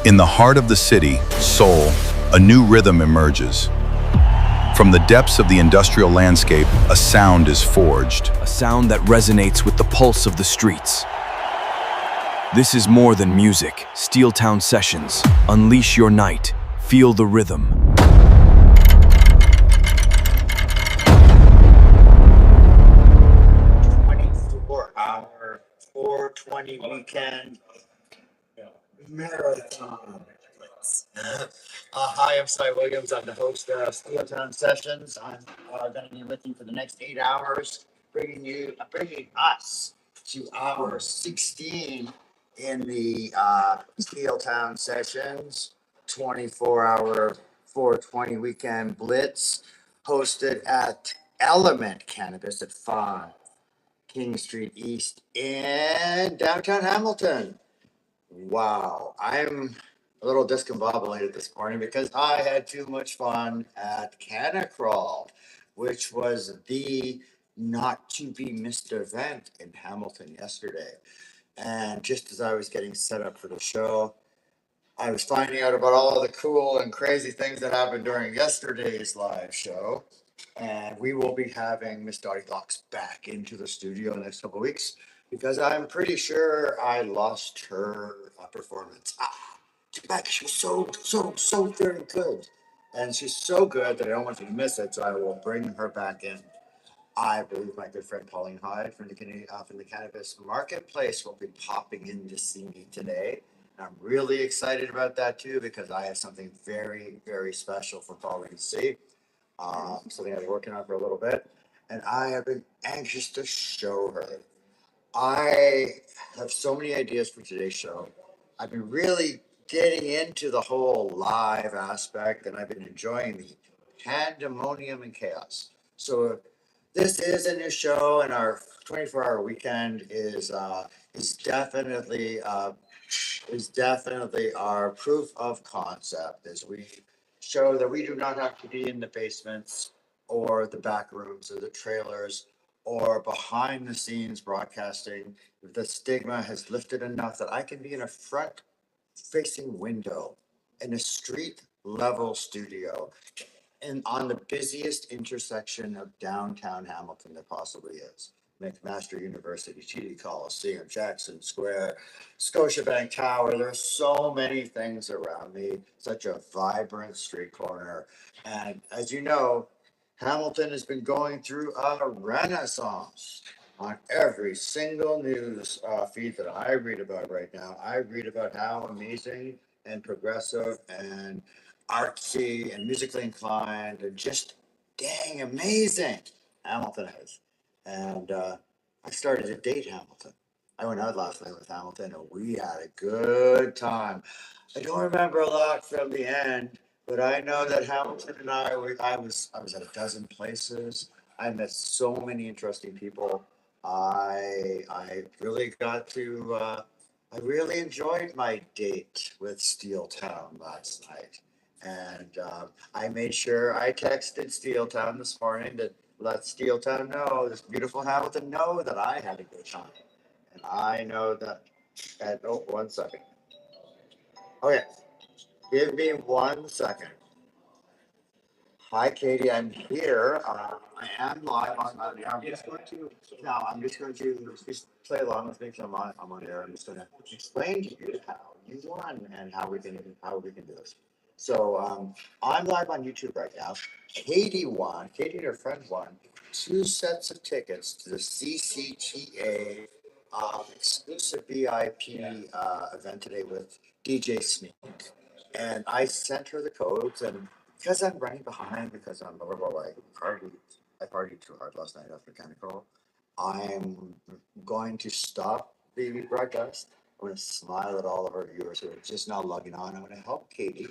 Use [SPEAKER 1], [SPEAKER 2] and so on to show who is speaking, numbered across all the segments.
[SPEAKER 1] In the heart of the city, Seoul, a new rhythm emerges. From the depths of the industrial landscape, a sound is forged.
[SPEAKER 2] A sound that resonates with the pulse of the streets. This is more than music. Steeltown Sessions. Unleash your night. Feel the rhythm.
[SPEAKER 3] Our 420 weekend marathon. Hi, I'm Cy Williams. I'm the host of Steeltown Sessions. I'm going to be with you for the next 8 hours, bringing us to hour 16 in the Steeltown Sessions 24-hour 420 weekend blitz, hosted at Element Cannabis at 5 King Street East in downtown Hamilton. Wow, I'm a little discombobulated this morning because I had too much fun at Canna Crawl, which was the not to be missed event in Hamilton yesterday. And just as I was getting set up for the show, I was finding out about all the cool and crazy things that happened during yesterday's live show. And we will be having Miss Dottie Locks back into the studio in the next couple of weeks because I'm pretty sure I lost her performance. Too bad, 'cause she was so very good. And she's so good that I don't want you to miss it, so I will bring her back in. I believe my good friend Pauline Hyde from the Cannabis Marketplace will be popping in to see me today. And I'm really excited about that too because I have something very, very special for Pauline to see. Something I've been working on for a little bit, and I have been anxious to show her. I have so many ideas for today's show. I've been really getting into the whole live aspect, and I've been enjoying the pandemonium and chaos. So this is a new show, and our 24-hour weekend is definitely our proof of concept as we show that we do not have to be in the basements or the back rooms or the trailers or behind the scenes broadcasting. The stigma has lifted enough that I can be in a front facing window in a street level studio and on the busiest intersection of downtown Hamilton there possibly is. McMaster University, TD Coliseum, Jackson Square, Scotiabank Tower. There's so many things around me, such a vibrant street corner. And as you know, Hamilton has been going through a renaissance on every single news feed that I read about right now. I read about how amazing and progressive and artsy and musically inclined and just dang amazing Hamilton is. And I started to date Hamilton. I went out last night with Hamilton and we had a good time. I don't remember a lot from the end, but I know that Hamilton and I was at a dozen places. I met so many interesting people. I really got to I really enjoyed my date with Steeltown last night. And I made sure I texted Steeltown this morning to let Steeltown know, this beautiful Hamilton know that I had a good time. And I know that, and oh, 1 second. Okay, give me 1 second. Hi, Katie, I'm here. I am live on, I'm just going to just play along with me 'cause I'm on air. I'm just going to explain to you how you won and how we can do this. So I'm live on YouTube right now. Katie and her friend won 2 sets of tickets to the CCTA exclusive VIP event today with DJ Sneak. And I sent her the codes, and because I'm running behind, because I'm a little like I partied too hard last night after Chemical, I'm going to stop the broadcast. I'm going to smile at all of our viewers who are just now logging on. I'm going to help Katie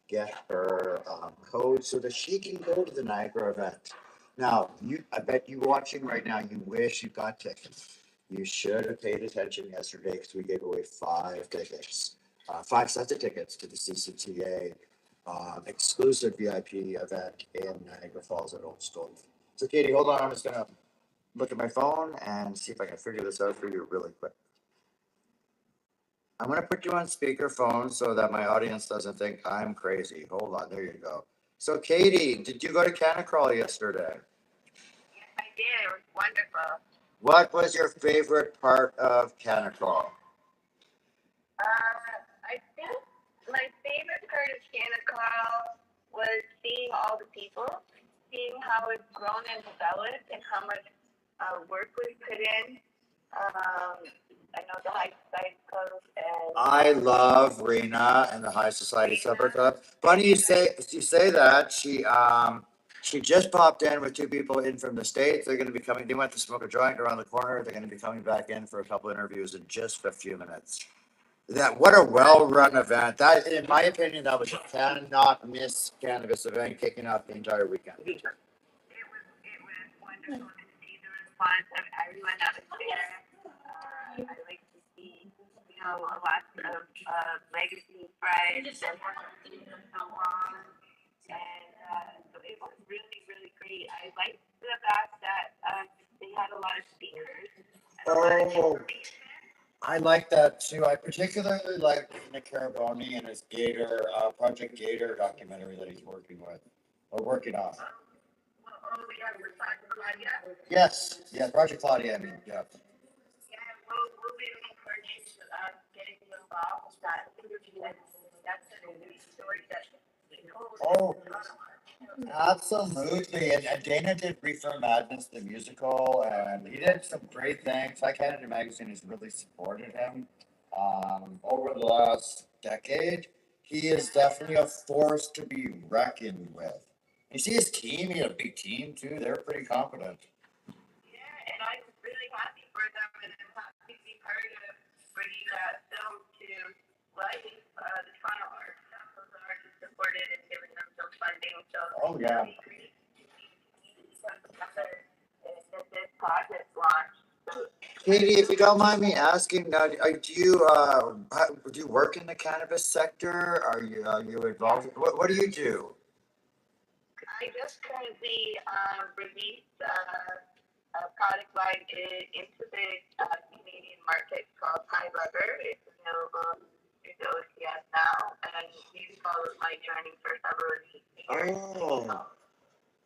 [SPEAKER 3] get her code so that she can go to the Niagara event. Now, I bet you watching right now, you wish you got tickets. You should have paid attention yesterday because we gave away 5 sets of tickets to the CCTA exclusive VIP event in Niagara Falls at Old Stove. So, Katie, hold on. I'm just going to look at my phone and see if I can figure this out for you really quick. I'm gonna put you on speakerphone so that my audience doesn't think I'm crazy. Hold on, there you go. So Katie, did you go to Canacrawl yesterday?
[SPEAKER 4] I did. It was wonderful.
[SPEAKER 3] What was your favorite part of Canacrawl?
[SPEAKER 4] I think my favorite part of Santa Carl was seeing all the people, seeing how it's grown and developed, and how much work was put in. I know the High Society Club and
[SPEAKER 3] I love Rena and the High Society Supper Club. Funny you say that. She just popped in with two people in from the States. They're gonna be coming, they went to smoke a joint around the corner. They're gonna be coming back in for a couple interviews in just a few minutes. What a well-run event. That, in my opinion, that was a cannot miss cannabis event kicking off the entire weekend.
[SPEAKER 4] it was wonderful to see the response of everyone that was there. I like to see, a lot of legacy friends and so on. And so it was really, really great. I liked the fact that they had a lot of speakers and a lot of
[SPEAKER 3] Oh,
[SPEAKER 4] information.
[SPEAKER 3] I like that too. I particularly like Nick Caraboni and his Gator, Project Gator documentary that he's working with, or working on.
[SPEAKER 4] Yeah, we're talking about, yeah.
[SPEAKER 3] Yes, Project Claudia, I mean, yeah.
[SPEAKER 4] Yeah, we'll be looking forward to getting involved with that. That's a new story that we
[SPEAKER 3] Oh,
[SPEAKER 4] told.
[SPEAKER 3] absolutely. And Dana did Reefer Madness, the musical, and he did some great things. High Canada Magazine has really supported him over the last decade. He is definitely a force to be reckoned with. You see his team, he had a big team too. They're pretty competent.
[SPEAKER 4] Yeah, and I'm really happy for them, and I'm happy to be part of bringing that film to life. The Toronto Arts Council has already supported and given them some funding, so
[SPEAKER 3] Oh, yeah.
[SPEAKER 4] it's really great to come together and get this project launched.
[SPEAKER 3] Katie, if you don't mind me asking, do you work in the cannabis sector? Are you involved? What do you do?
[SPEAKER 4] I just currently released a product line into the Canadian market called High Lever. It's available through the OCS now, and you followed my journey for several years.
[SPEAKER 3] Oh,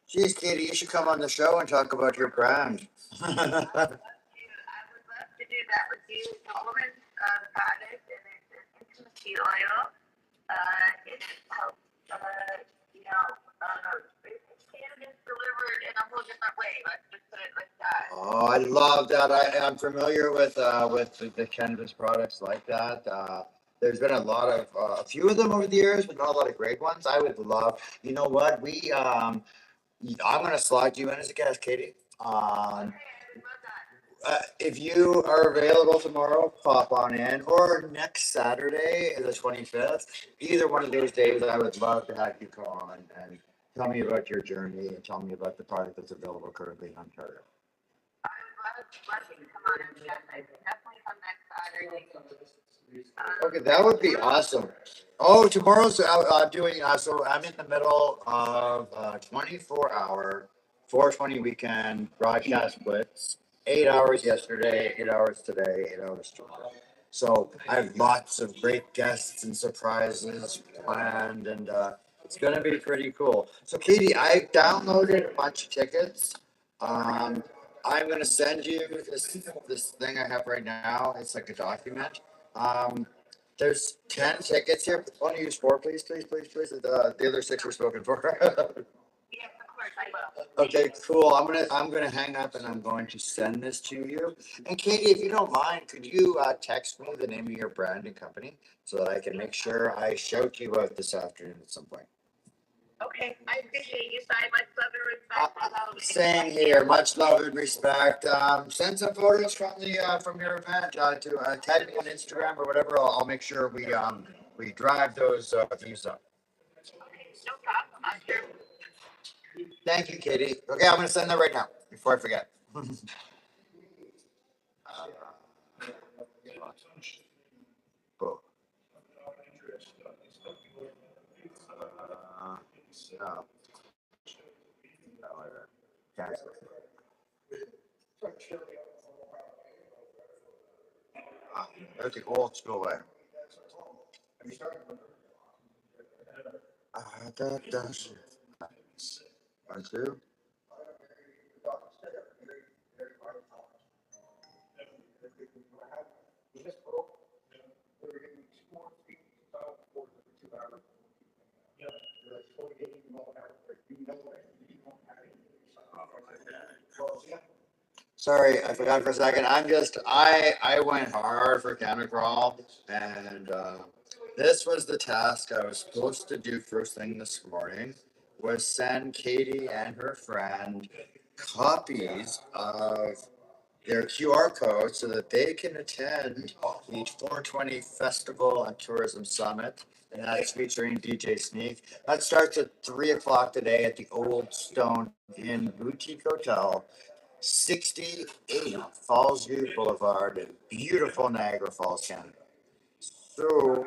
[SPEAKER 3] geez, Katie, you should come on the show and talk about your brand.
[SPEAKER 4] I would love to do that with you. Solomon's product, and it's an intimacy oil. It helps, cannabis delivered in a whole different way. Let's just put it like that.
[SPEAKER 3] Oh, I love that. I'm familiar with the cannabis products like that. There's been a few of them over the years, but not a lot of great ones. I would love, you know what, I'm gonna slide you in as a guest, Katie.
[SPEAKER 4] Okay, I would love that.
[SPEAKER 3] If you are available tomorrow, pop on in, or next Saturday, the 25th. Either one of those days, I would love to have you come on and tell me about your journey and tell me about the product that's available currently in Ontario.
[SPEAKER 4] I would love you to come on and yes, I could definitely come next Saturday.
[SPEAKER 3] Okay, that would be awesome. Oh, tomorrow's doing, so I'm in the middle of 24-hour, 420 weekend broadcast blitz. 8 hours yesterday, 8 hours today, 8 hours tomorrow. So I have lots of great guests and surprises planned, and it's gonna be pretty cool. So Katie, I downloaded a bunch of tickets. I'm gonna send you this thing I have right now. It's like a document. Um, there's 10 tickets here. Want to use four, please, please, please, please. The other six are spoken for.
[SPEAKER 4] Yes, of course, I will.
[SPEAKER 3] Okay, cool. I'm gonna hang up and I'm going to send this to you. And Katie, if you don't mind, could you text me the name of your brand and company so that I can make sure I shout you out this afternoon at some point?
[SPEAKER 4] Okay, I appreciate you, Si. Much love and respect. As always.
[SPEAKER 3] Same here. Much love and respect. Send some photos from your event to tag me on Instagram or whatever. I'll make sure we drive those views up.
[SPEAKER 4] Okay, no problem. I'm sure.
[SPEAKER 3] Thank you, Katie. Okay, I'm gonna send that right now before I forget. Boom. No. Cancel. That's the old school way. One, two. Sorry, I forgot for a second. I went hard for Canada Crawl, and this was the task I was supposed to do first thing this morning, was send Katie and her friend copies of their QR codes so that they can attend the 420 Festival and Tourism Summit. And that's featuring DJ Sneak. That starts at 3 o'clock today at the Old Stone Inn Boutique Hotel, 68 Fallsview Boulevard in beautiful Niagara Falls, Canada. So,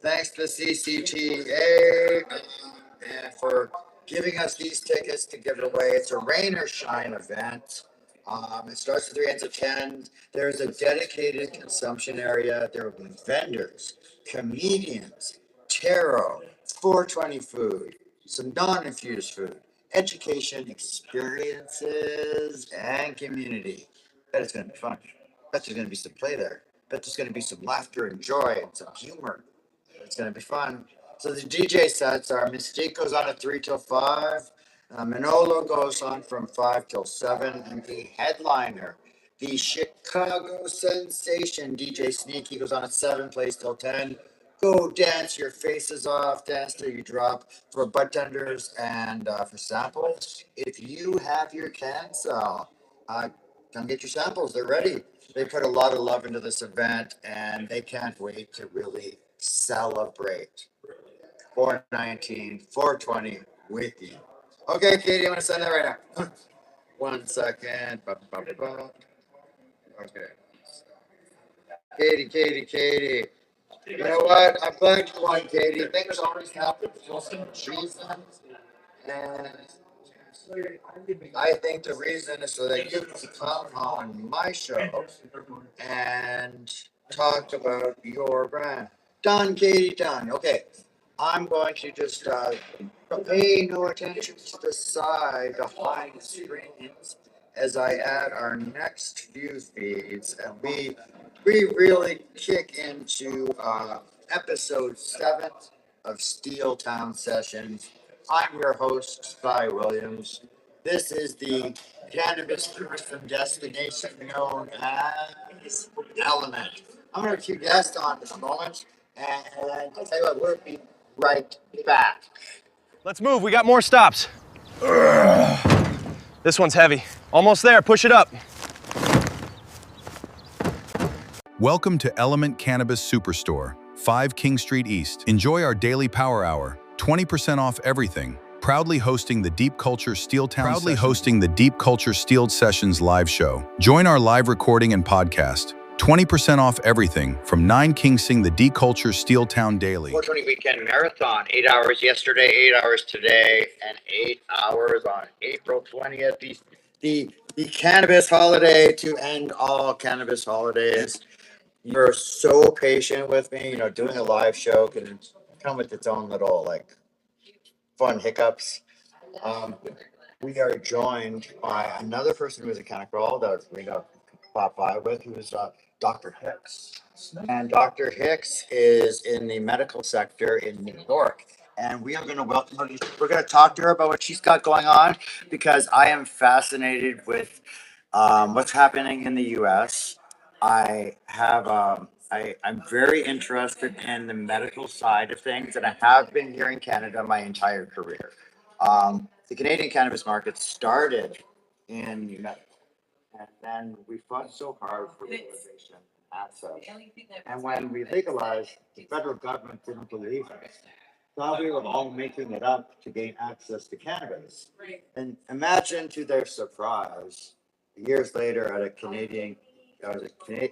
[SPEAKER 3] thanks to CCTA and for giving us these tickets to give it away. It's a rain or shine event. It starts at 3, ends at 10. There's a dedicated consumption area. There will be vendors, comedians, tarot, 420 food, some non-infused food, education, experiences, and community. Bet it's going to be fun. Bet there's going to be some play there. Bet there's going to be some laughter and joy and some humor. It's going to be fun. So the DJ sets are Mystique goes on at 3 till 5. Manolo goes on from 5 till 7. And the headliner, the Chicago sensation, DJ Sneak, he goes on at 7, plays till 10. Go dance your faces off, dance till you drop for butt tenders and for samples. If you have your cancel, come get your samples. They're ready. They put a lot of love into this event, and they can't wait to really celebrate 419, 420 with you. Okay, Katie, I'm going to send that right now. 1 second. Okay. Katie. You know what? I'm glad you won, Katie. Things always happen for some reason. And I think the reason is so that you can come on my show and talk about your brand. Done, Katie, done. Okay. I'm going to just pay no attention to the side behind the screens as I add our next few feeds, and we really kick into episode 7 of Steel Town Sessions. I'm your host, Spy Williams. This is the cannabis tourism destination known as Element. I'm going to have 2 guests on in a moment, and I'll tell you what, we'll be right back.
[SPEAKER 5] Let's move, we got more stops. This one's heavy. Almost there, push it up.
[SPEAKER 1] Welcome to Element Cannabis Superstore, 5 King Street East. Enjoy our daily power hour, 20% off everything. Proudly hosting the Deep Culture Steel Sessions live show. Join our live recording and podcast. 20% off everything from 9 King Sing the Deep Culture Steel Town Daily.
[SPEAKER 3] 420 weekend marathon, 8 hours yesterday, 8 hours today, and 8 hours on April 20th. The cannabis holiday to end all cannabis holidays. You're so patient with me. Doing a live show can come with its own little fun hiccups. We are joined by another person who is a Canada Crawl that we're going to pop by with, who is Dr. Hicks. And Dr. Hicks is in the medical sector in New York. And we are going to welcome her. We're going to talk to her about what she's got going on, because I am fascinated with what's happening in the U.S. I'm very interested in the medical side of things, and I have been here in Canada my entire career. The Canadian cannabis market started in medical, and then we fought so hard for legalization and access. And when we legalized, the federal government didn't believe us. Thought we were all making it up to gain access to cannabis. And imagine to their surprise, years later at a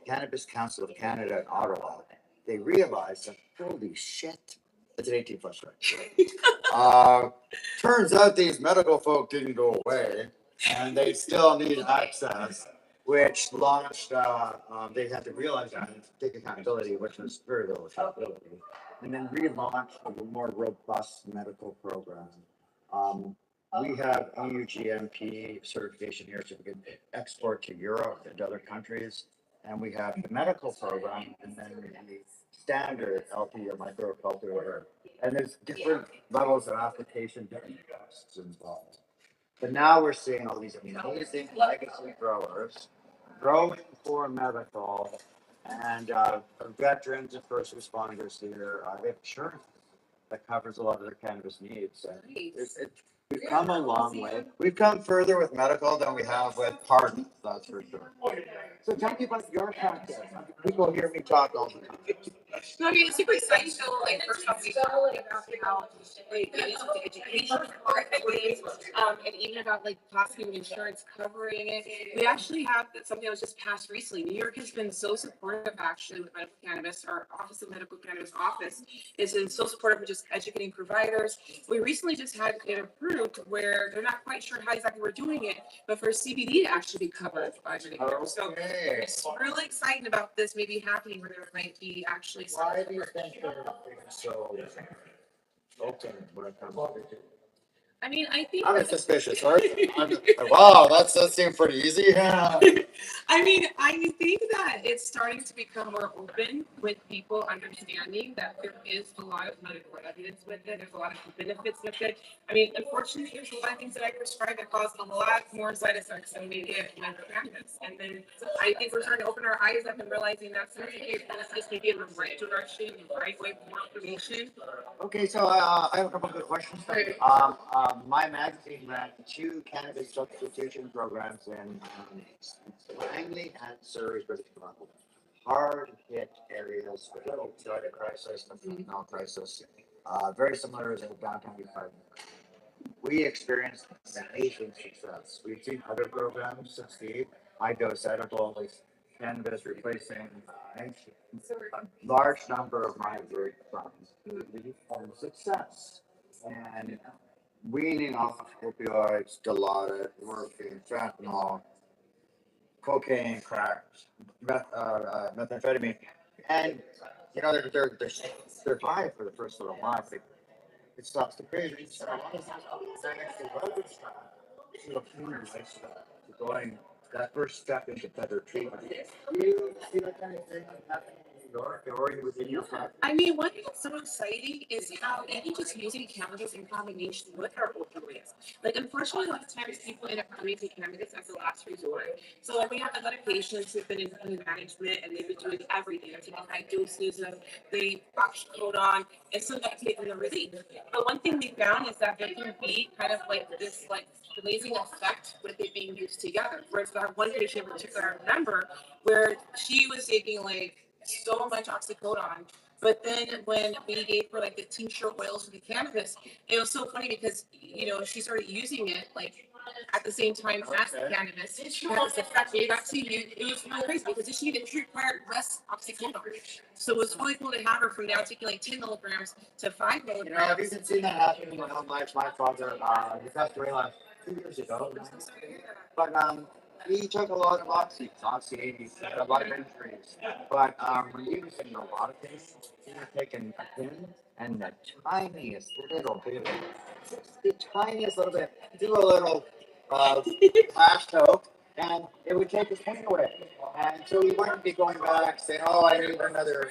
[SPEAKER 3] Cannabis Council of Canada in Ottawa, they realized that, holy shit, it's an 18 plus, right? Turns out these medical folk didn't go away, and they still need access. which launched, they had to realize that and take accountability, which was very little accountability, and then relaunched a more robust medical program. Um, we have EU GMP certification here, so we can export to Europe and other countries. And we have the medical program and then the standard LP or microculture. And there's different levels of application, different costs involved. But now we're seeing all these amazing legacy growers growing for medical and veterans and first responders here. They have insurance that covers a lot of their cannabis needs. And we've come a long way. We've come further with medical than we have with pardons, that's for sure. So tell me about your practice. People hear me talk all the time.
[SPEAKER 6] No, I mean, it's super exciting. So, like, first off, we talk about how, like, it is with education, and even about, like, possibly insurance covering it. We actually have something that was just passed recently. New York has been so supportive, actually, with medical cannabis. Our Office of Medical Cannabis Office has been so supportive of just educating providers. We recently just had it approved where they're not quite sure how exactly we're doing it, but for CBD to actually be covered by Medicare. So, it's really exciting about this maybe happening where there might be actually.
[SPEAKER 3] Why do you think they're so open when it comes to?
[SPEAKER 6] I mean, I think.
[SPEAKER 3] I'm suspicious, right? Wow, that seems pretty easy. Yeah.
[SPEAKER 6] I mean, I think that it's starting to become more open with people understanding that there is a lot of medical evidence with it. There's a lot of benefits with it. I mean, unfortunately, there's a lot of things that I prescribe that cause a lot more side effects than we get with cannabis. And then I think we're starting to open our eyes up and realizing that's just maybe in the right direction, the right way for more information.
[SPEAKER 3] Okay, so I have a couple of good questions. My magazine ran 2 cannabis substitution programs in Langley and Surrey, British Columbia. Hard hit areas with the opioid crisis, the fentanyl crisis, very similar to downtown Detroit. We experienced amazing success. We've seen other programs succeed. High dose edibles, cannabis replacing a large number of migrant funds. Success. And weaning off opioids, Dilaudid, morphine, fentanyl, cocaine, crack, methamphetamine, and you know they're high for the first little while. It stops the cravings. And a lot of times, going that first step into better treatment. Do you see that kind of thing happening in New York or within your practice?
[SPEAKER 6] I mean, one thing that's so exciting is how even just using cannabis in combination with our opioids. Like, unfortunately, a lot of times people end up using cannabis as a last resort. So, like, we have a lot of patients who've been in pain management and they've been doing everything. They're taking high doses of the oxycodone and still not taking the relief. But one thing we found is that there can be kind of like this, like, amazing effect with it being used together. Whereas our one patient in particular, I remember, where she was taking like so much oxycodone, but then when we gave her like the tincture oils for the cannabis, it was so funny because she started using it like at the same time as the cannabis. It has this effect. It was really crazy because she required less oxycodone. So it was really cool to have her from now taking like 10 milligrams to 5 milligrams.
[SPEAKER 3] I've even seen that happen in my own life. My father, he passed away last 2 years ago. But he took a lot of oxy, he had a lot of injuries. But when he was in a lot of things, he was taking a pin and the tiniest little bit, do a little flash toke, and it would take his pain away. And so he wouldn't be going back saying, "Oh, I need another."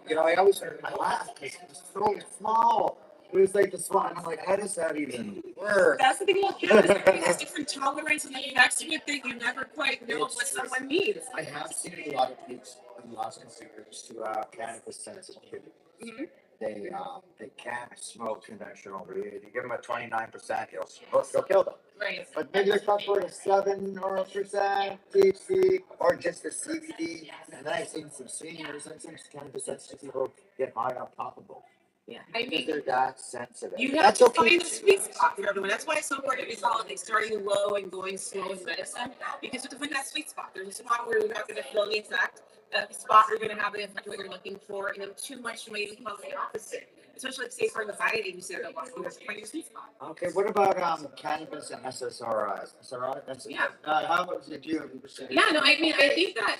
[SPEAKER 3] And I always heard my laugh because it was so small. It was like the small. I'm like, how does that even work?
[SPEAKER 6] That's the thing about cannabis. It has different tolerance and effects with it. You never quite know what someone needs.
[SPEAKER 3] I have seen a lot of people in the last few years who have cannabis sensitivity. Mm-hmm. They can't smoke conventional weed. You give them a 29%, you'll kill them.
[SPEAKER 6] Right.
[SPEAKER 3] But maybe they're comfortable with 7% THC or just the CBD. And then I've seen some seniors and some cannabis sensitive people get high on topical.
[SPEAKER 6] Yeah, I mean,
[SPEAKER 3] they're that sensitive.
[SPEAKER 6] You have to find the sweet spot for everyone. That's why it's so important to call it like starting low and going slow in medicine, because you have to find that sweet spot. There's a spot where you're not going to feel the effect, a spot where you're going to have the effect what you're looking for, and then too much maybe cause the opposite. especially like say for anxiety, you said that find your sweet spot.
[SPEAKER 3] Okay, what about cannabis and SSRIs? SSRI?
[SPEAKER 6] Yeah.
[SPEAKER 3] How was it you?
[SPEAKER 6] Yeah, no, I mean, I think that,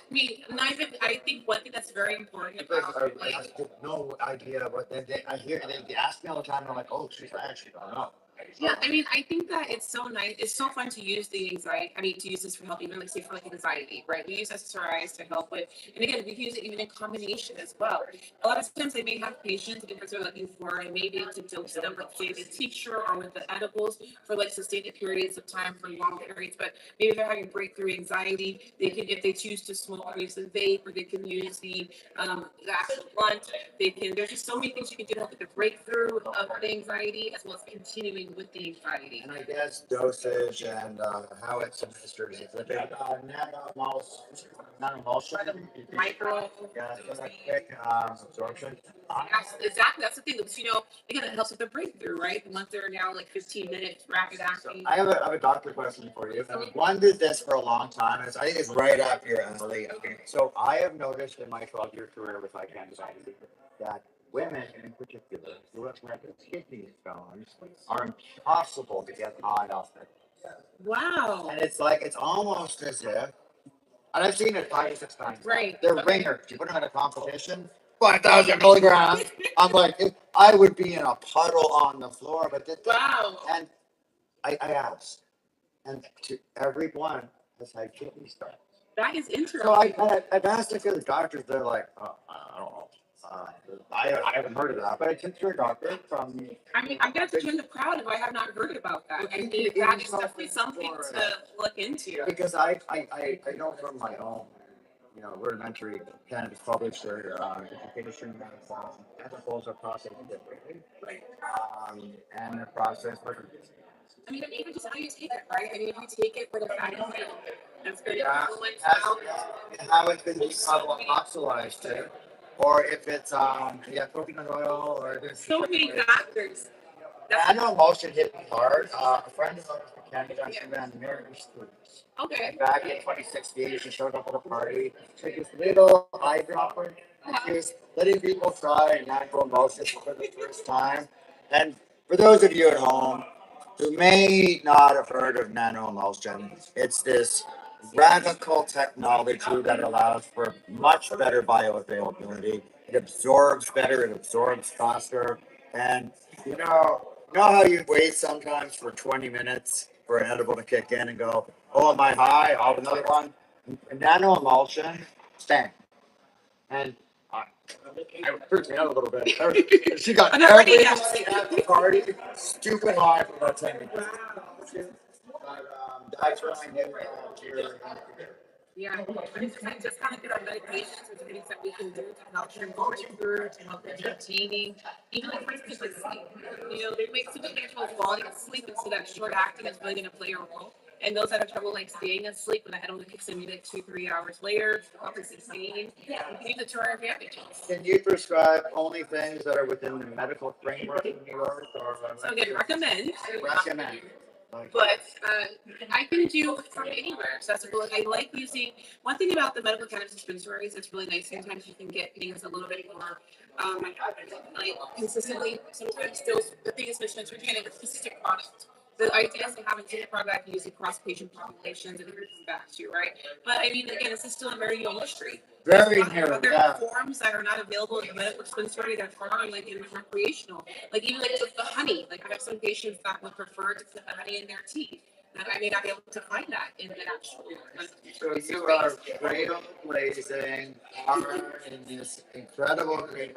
[SPEAKER 6] not even, I think one thing that's very important about,
[SPEAKER 3] I have no idea what I hear. They ask me all the time. And I'm like, oh, she's I actually don't know.
[SPEAKER 6] yeah, I mean, I think that it's so nice. It's so fun to use the anxiety. I mean, to use this for help, even like say for like anxiety, right? We use SSRIs to help with, and again, we can use it even in combination as well. A lot of times they may have patients that they're looking for, and maybe to dose them, let's say the tincture or with the edibles for like sustained periods of time for long periods. But maybe they're having breakthrough anxiety. They can, if they choose to smoke, use the vape, or they can use the actual blunt. They can. There's just so many things you can do to help with the breakthrough of the anxiety as well as continuing with the anxiety.
[SPEAKER 3] And I guess dosage and how it's administered is a bit nanomulsion.
[SPEAKER 6] Micro.
[SPEAKER 3] Yeah, so that quick absorption.
[SPEAKER 6] Exactly. That's the thing. Again, it helps with the breakthrough, right? Once they're now like 15 minutes rapid acting.
[SPEAKER 3] I have a doctor question for you. One did this for a long time. I think it's right up your alley. Okay. So I have noticed in my 12-year career with ICANN that women in particular who have had kidney stones are impossible to get high off it.
[SPEAKER 6] Wow.
[SPEAKER 3] And it's like, it's almost as if, and I've seen it 5 or 6 times.
[SPEAKER 6] Right.
[SPEAKER 3] They're ringers. You put them in a competition, 5,000 milligrams. I'm like, I would be in a puddle on the floor, but
[SPEAKER 6] wow.
[SPEAKER 3] And I asked, and to every one has had kidney stones.
[SPEAKER 6] That is interesting.
[SPEAKER 3] So I've asked a few of the doctors, they're like, oh, I don't know. I haven't heard of that, but I took your doctor from.
[SPEAKER 6] I mean, I'm going to join the crowd if I have not heard about that. I mean, that is definitely something to look into.
[SPEAKER 3] Because I know from my own, rudimentary cannabis publisher, education, ethics are processed differently.
[SPEAKER 6] Right.
[SPEAKER 3] And the process.
[SPEAKER 6] I mean, even just how you take it, right? I mean, if you take it with a fatty oil, that's going to influence
[SPEAKER 3] how it's been decarboxylized too. Or if it's coconut oil, or there's
[SPEAKER 6] so many factors.
[SPEAKER 3] I know emulsion hit me hard. A friend of mine from Canada ran American Students.
[SPEAKER 6] Okay.
[SPEAKER 3] Back in 2016, she showed up at a party. She took this little eyedropper. She was letting people try natural emulsions for the first time. And for those of you at home who may not have heard of nano emulsion, it's this radical technology that allows for much better bioavailability. It absorbs better, it absorbs faster. And you know how you wait sometimes for 20 minutes for an edible to kick in and go, oh, am I high? I'll have another one. Nano emulsion, bang. And I freaked me out a little bit. She got everybody at the party stupid high for about 10 minutes. That's what I did.
[SPEAKER 6] Yeah, just kind of get our medications and things that we can do to help them go through, to help them maintaining, even like for instance, like sleep. They make substantial quality of sleep, and so that short acting is really going to play a role. And those that have trouble like staying asleep, when the head only kicks in maybe like 2-3 hours later, obviously staying, we can use it to our advantage.
[SPEAKER 3] Can you prescribe only things that are within the medical framework in New York?
[SPEAKER 6] So again, recommend.
[SPEAKER 3] But
[SPEAKER 6] I can do from anywhere accessible. Like I like using one thing about the medical cannabis dispensaries. It's really nice. Sometimes you can get things a little bit more like consistently. Sometimes the thing is dispensary getting a consistent product. The idea is to have a different product used across patient populations and everything back to, right? But I mean, again, this is still a very new industry.
[SPEAKER 3] Very new.
[SPEAKER 6] There are forms that are not available in the medical dispensary that are like in recreational. Like even like the honey. Like I have some patients that would prefer to put the honey in their tea. And I may not be able to find that in the actual.
[SPEAKER 3] So you are trailblazing in this incredible great.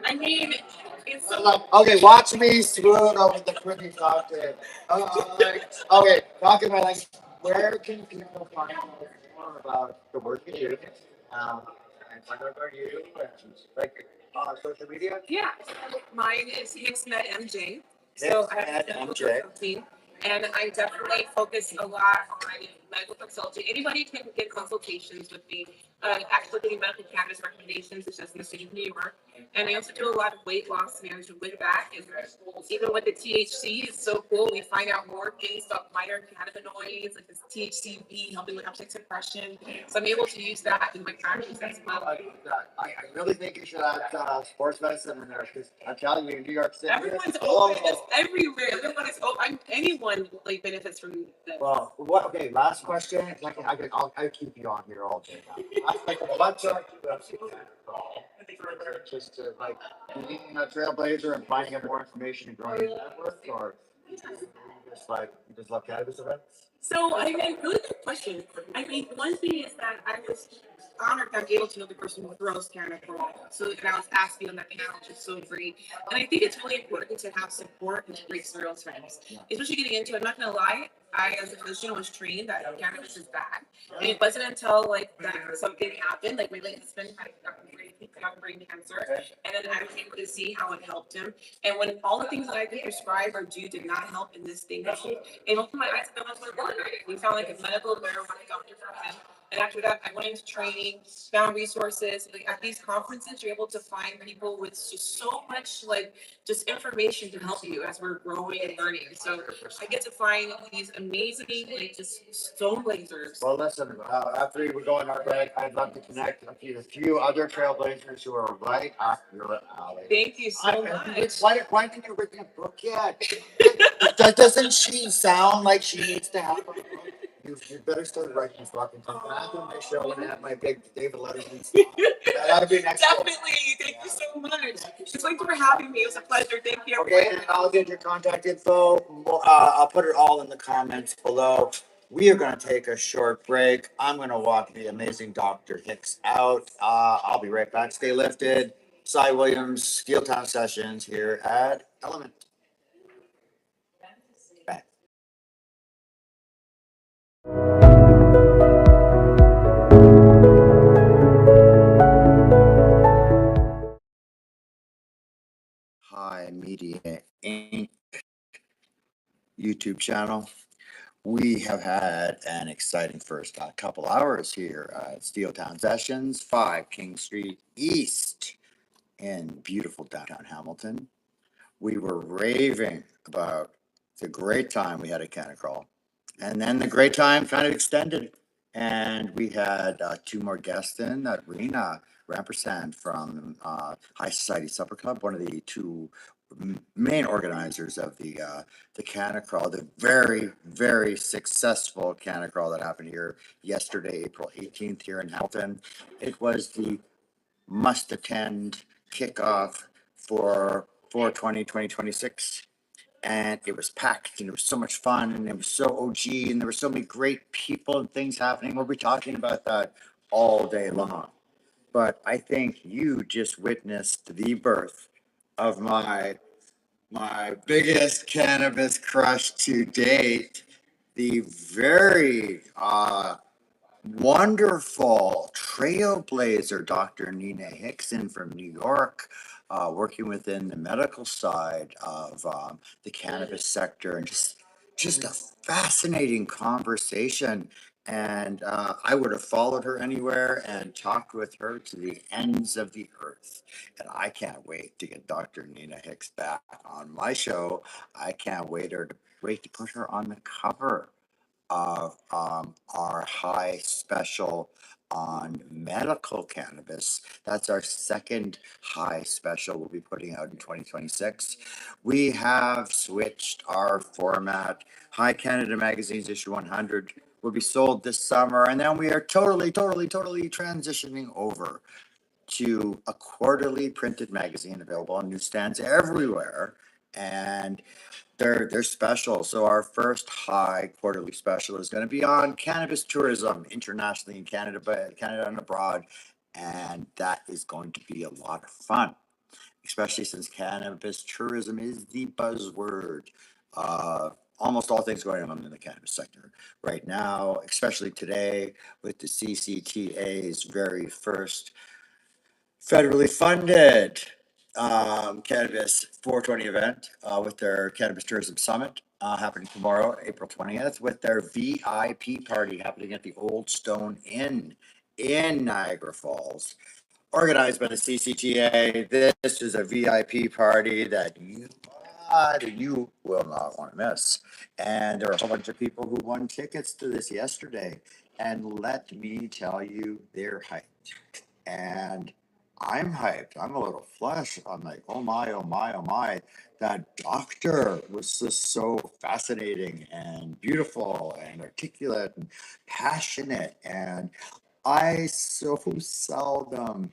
[SPEAKER 6] I mean, it's
[SPEAKER 3] okay. Watch me swoon over the pretty cocktail. Okay, talking about like where can people find out more about the work you do? And find out about you and like social media.
[SPEAKER 6] Yeah, mine is HicksMedMJ. So I have MJ. And I definitely focus a lot on medical consulting. Anybody can get consultations with me. Actually getting medical cannabis recommendations, it's just in the city of New York. And I also do a lot of weight loss management with that. And even with the THC, it's so cool. We find out more things about minor cannabinoids, like this THCV, helping with appetite suppression. So I'm able to use that in my practice as well.
[SPEAKER 3] I really think you should have sports medicine in there because I'm telling you, New York City.
[SPEAKER 6] Everyone's open. It's everywhere. Everyone is open. Anyone like benefits from this.
[SPEAKER 3] Well, what? Okay, last question. I'll keep you on here all day now. Last question. What's your just to like being a trailblazer and finding out more information and growing your network, or you just love cannabis events?
[SPEAKER 6] So, I mean, really good question. I mean, one thing is that I was honored that I'm able to know the person who throws Canada for all. So, and I was asked to be on that panel, which is so great. And I think it's really important to have support and to break stereotypes, especially getting into it. I'm not going to lie. I, as a physician, was trained that cannabis is bad. And it wasn't until like that something happened, like my late husband had got brain cancer, and then I was able to see how it helped him. And when all the things that I could prescribe or do did not help, and this thing helped, it opened my eyes. I was like, we found like a medical marijuana doctor for him. And after that, I went into training, found resources. Like at these conferences, you're able to find people with just so much like just information to help you as we're growing and learning. So I get to find these amazing like just stone blazers.
[SPEAKER 3] Well, listen. After we go on our break, I'd love to connect with you, a few other trailblazers who are right up your alley.
[SPEAKER 6] Thank you so much.
[SPEAKER 3] Why didn't you read a book yet? Doesn't she sound like she needs to have a book? You better start writing this fucking thing. I have to make sure when I have my big David Letterman stuff. That'll be next.
[SPEAKER 6] Definitely. Thank you so much. Just thank you for having me. It was a pleasure. Thank you.
[SPEAKER 3] Okay, and I'll get your contact info. I'll put it all in the comments below. We are going to take a short break. I'm going to walk the amazing Dr. Hicks out. I'll be right back. Stay lifted. Cy Williams, Steeltown Sessions here at Element. Back. High Media Inc. YouTube channel. We have had an exciting first couple hours here at Steeltown Sessions, 5 King Street East in beautiful downtown Hamilton. We were raving about the great time we had at Canada Crawl, and then the great time kind of extended, and we had 2 more guests in. Rena Rampersand from High Society Supper Club, one of the 2 main organizers of the Canada Crawl, the very, very successful Canada Crawl that happened here yesterday, April 18th, here in Hamilton. It was the must-attend kickoff for 2026. And it was packed, and it was so much fun, and it was so OG, and there were so many great people and things happening. We'll be talking about that all day long. But I think you just witnessed the birth of my biggest cannabis crush to date, the very wonderful trailblazer, Dr. Nina Hickson from New York, working within the medical side of the cannabis sector, and just a fascinating conversation. And I would have followed her anywhere and talked with her to the ends of the earth. And I can't wait to get Dr. Nina Hicks back on my show. I can't wait to put her on the cover of our high special on medical cannabis. That's our second high special we'll be putting out in 2026. We have switched our format. High Canada Magazine's issue 100 will be sold this summer, and then we are totally transitioning over to a quarterly printed magazine available on newsstands everywhere. And they're special. So our first high quarterly special is going to be on cannabis tourism internationally in Canada, but Canada and abroad. And that is going to be a lot of fun, especially since cannabis tourism is the buzzword. Almost all things going on in the cannabis sector right now, especially today with the CCTA's very first federally funded cannabis 420 event with their Cannabis Tourism Summit happening tomorrow, April 20th, with their VIP party happening at the Old Stone Inn in Niagara Falls. organized by the CCTA. This is a VIP party that you will not want to miss. And there are a whole bunch of people who won tickets to this yesterday. And let me tell you, they're hyped. And I'm hyped. I'm a little flush. I'm like, oh my, oh my, oh my. That doctor was just so fascinating and beautiful and articulate and passionate. And I so seldom,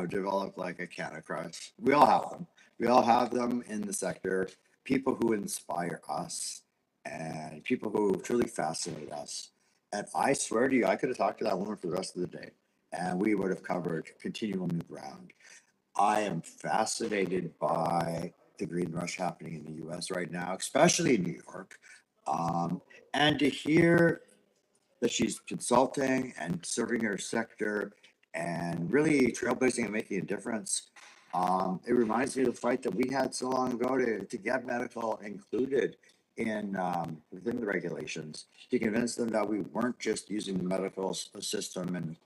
[SPEAKER 3] develop like a Canada crush. We all have them. We all have them in the sector. People who inspire us and people who truly fascinate us. And I swear to you, I could have talked to that woman for the rest of the day, and we would have covered continual new ground. I am fascinated by the green rush happening in the US right now, especially in New York. And to hear that she's consulting and serving her sector and really trailblazing and making a difference. It reminds me of the fight that we had so long ago to get medical included in within the regulations, to convince them that we weren't just using the medical system and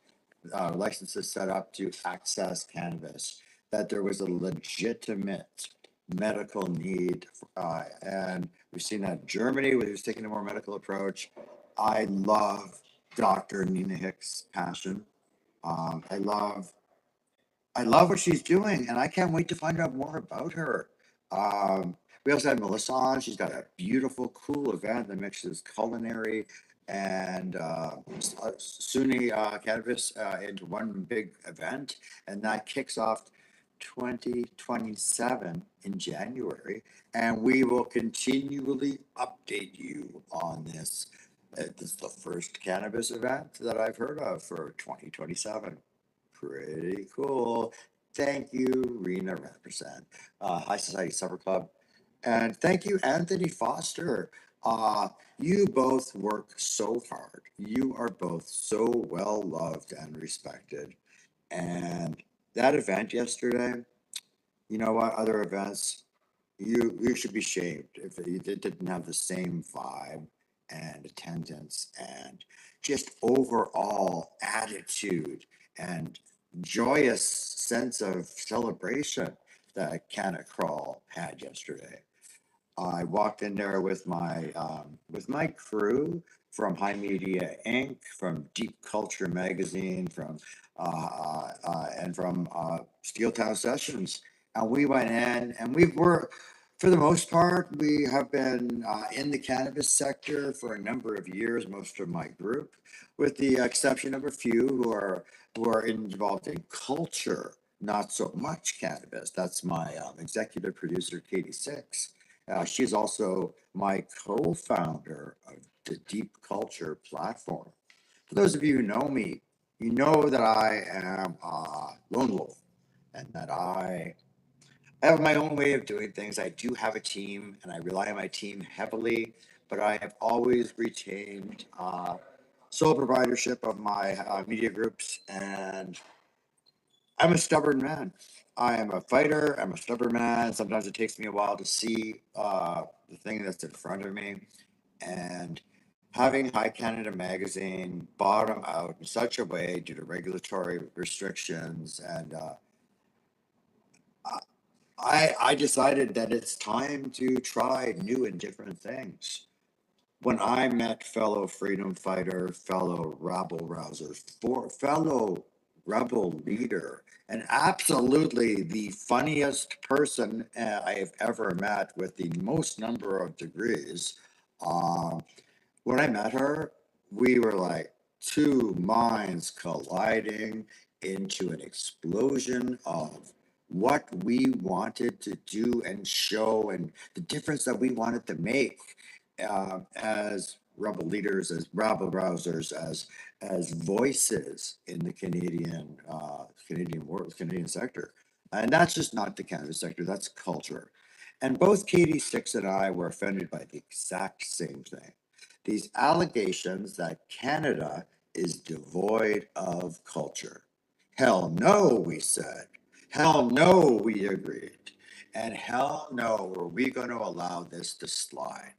[SPEAKER 3] licenses set up to access cannabis, that there was a legitimate medical need. And we've seen that in Germany, who's taking a more medical approach. I love Dr. Nina Hicks' passion. I love what she's doing, and I can't wait to find out more about her. We also had Melissa on. She's got a beautiful, cool event that mixes culinary and SUNY cannabis into one big event, and that kicks off 2027 in January, and we will continually update you on this. This is the first cannabis event that I've heard of for 2027. Pretty cool. Thank you, Rena Represent, High Society Supper Club. And thank you, Anthony Foster. You both work so hard. You are both so well loved and respected. And that event yesterday, you know what? Other events, you should be shamed if it didn't have the same vibe and attendance and just overall attitude and joyous sense of celebration that Canada Crawl had yesterday. I walked in there with my crew from High Media Inc., from Deep Culture Magazine, and from Steel Town Sessions, and we went in, and we were, for the most part, we have been in the cannabis sector for a number of years. Most of my group, with the exception of a few who are involved in culture, not so much cannabis. That's my executive producer, Katie Six. She's also my co-founder of the Deep Culture platform. For those of you who know me, you know that I am a lone wolf and that I have my own way of doing things. I do have a team and I rely on my team heavily, but I have always retained sole proprietorship of my media groups, and I'm a stubborn man. I am a fighter. I'm a stubborn man. Sometimes it takes me a while to see the thing that's in front of me. And having High Canada Magazine bottom out in such a way due to regulatory restrictions, and I decided that it's time to try new and different things. When I met fellow freedom fighter, fellow rabble rouser, fellow rebel leader, and absolutely the funniest person I have ever met with the most number of degrees. When I met her, we were like two minds colliding into an explosion of what we wanted to do and show, and the difference that we wanted to make as rebel leaders, as rabble rousers, as voices in the Canadian world, Canadian sector. And that's just not the cannabis sector, that's culture. And both Katie Six and I were offended by the exact same thing. These allegations that Canada is devoid of culture. Hell no, we said. Hell no, we agreed. And hell no, were we going to allow this to slide.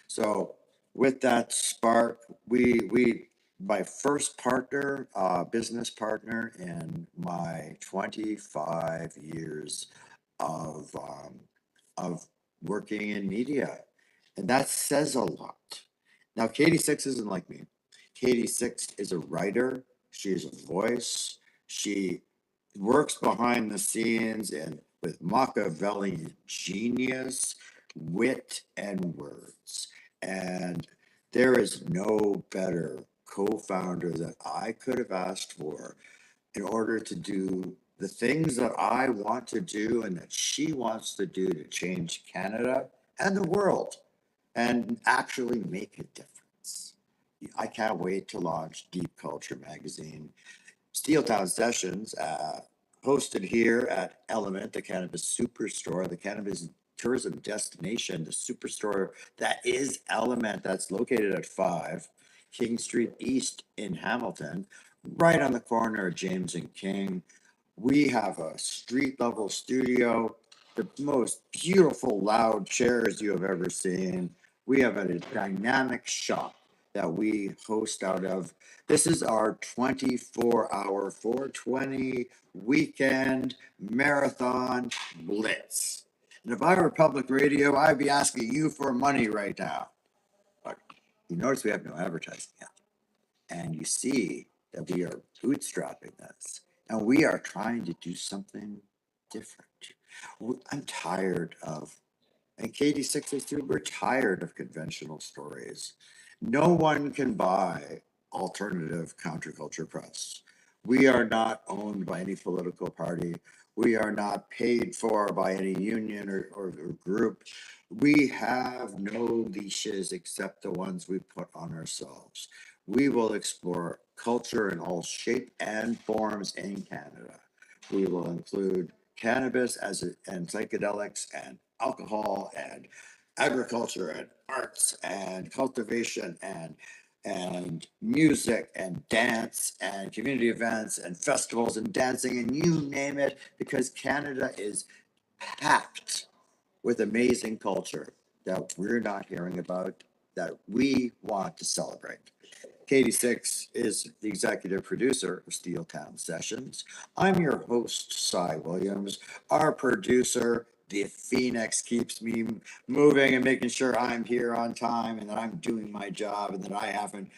[SPEAKER 3] So with that spark, we my first partner, business partner in my 25 years of working in media. And that says a lot. Now, Katie Six isn't like me. Katie Six is a writer. She is a voice. She works behind the scenes and with Machiavellian genius, wit, and words. And there is no better co-founder that I could have asked for in order to do the things that I want to do and that she wants to do to change Canada and the world and actually make a difference. I can't wait to launch Deep Culture Magazine. Steeltown Sessions, hosted here at Element, the cannabis superstore, the cannabis tourism destination, the superstore that is Element, that's located at 5 King Street East in Hamilton, right on the corner of James and King. We have a street level studio, the most beautiful loud chairs you have ever seen. We have a dynamic shop that we host out of. This is our 24-hour 420 weekend marathon blitz. And if I were public radio, I'd be asking you for money right now. But you notice we have no advertising yet. And you see that we are bootstrapping this. And we are trying to do something different. I'm tired of, and Katie Six is too, we're tired of conventional stories. No one can buy alternative counterculture press. We are not owned by any political party. We are not paid for by any union or group. We have no leashes except the ones we put on ourselves. We will explore culture in all shape and forms in Canada. We will include cannabis and psychedelics and alcohol and agriculture and arts and cultivation and music and dance and community events and festivals and dancing and you name it, because Canada is packed with amazing culture that we're not hearing about, that we want to celebrate. Katie Six is the executive producer of Steeltown Sessions. I'm your host, Cy Williams. Our producer, the Phoenix, keeps me moving and making sure I'm here on time and that I'm doing my job and that I haven't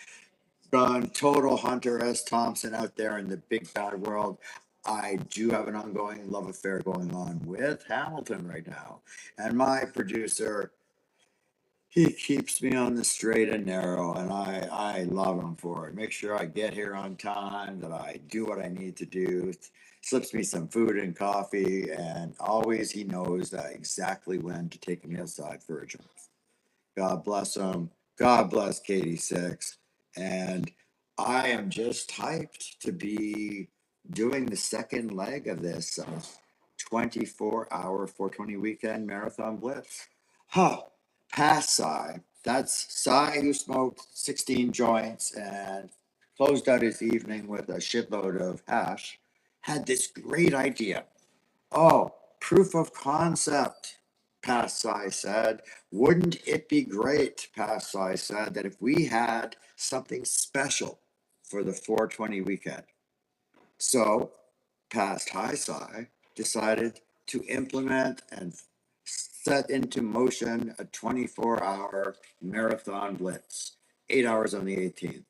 [SPEAKER 3] gone total Hunter S. Thompson out there in the big bad world. I do have an ongoing love affair going on with Hamilton right now. And my producer, he keeps me on the straight and narrow, and I love him for it. Make sure I get here on time, that I do what I need to do, slips me some food and coffee, and always he knows that exactly when to take me aside for a drink. God bless him. God bless Katie Six. And I am just hyped to be doing the second leg of this 24-hour 420 weekend marathon blitz. Huh. Past Cy, that's Cy who smoked 16 joints and closed out his evening with a shitload of hash, had this great idea. Oh, proof of concept, Past Cy said. Wouldn't it be great, Past Cy said, that if we had something special for the 420 weekend? So, Past High Cy decided to implement and set into motion a 24-hour marathon blitz. 8 hours on the 18th,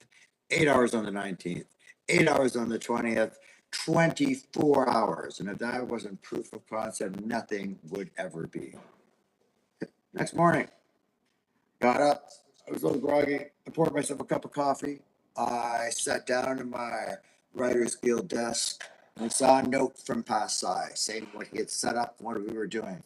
[SPEAKER 3] 8 hours on the 19th, 8 hours on the 20th, 24 hours. And if that wasn't proof of concept, nothing would ever be. Next morning, got up, I was a little groggy, I poured myself a cup of coffee. I sat down at my Writers Guild desk and I saw a note from Past Cy saying what he had set up and what we were doing.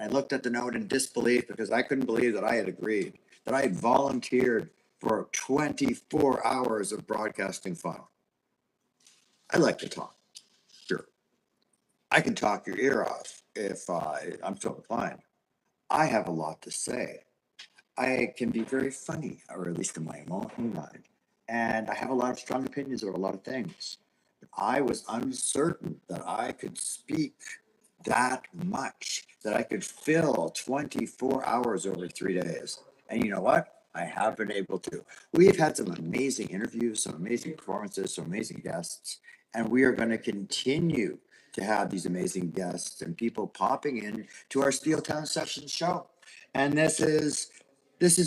[SPEAKER 3] I looked at the note in disbelief because I couldn't believe that I had agreed, that I had volunteered for 24 hours of broadcasting fun. I like to talk, sure. I can talk your ear off if I'm so inclined. I have a lot to say. I can be very funny, or at least in my own mind. And I have a lot of strong opinions about a lot of things. But I was uncertain that I could speak that much, that I could fill 24 hours over 3 days. And you know what? I have been able to. We've had some amazing interviews, some amazing performances, some amazing guests, and we are going to continue to have these amazing guests and people popping in to our Steel Town Sessions show. And this is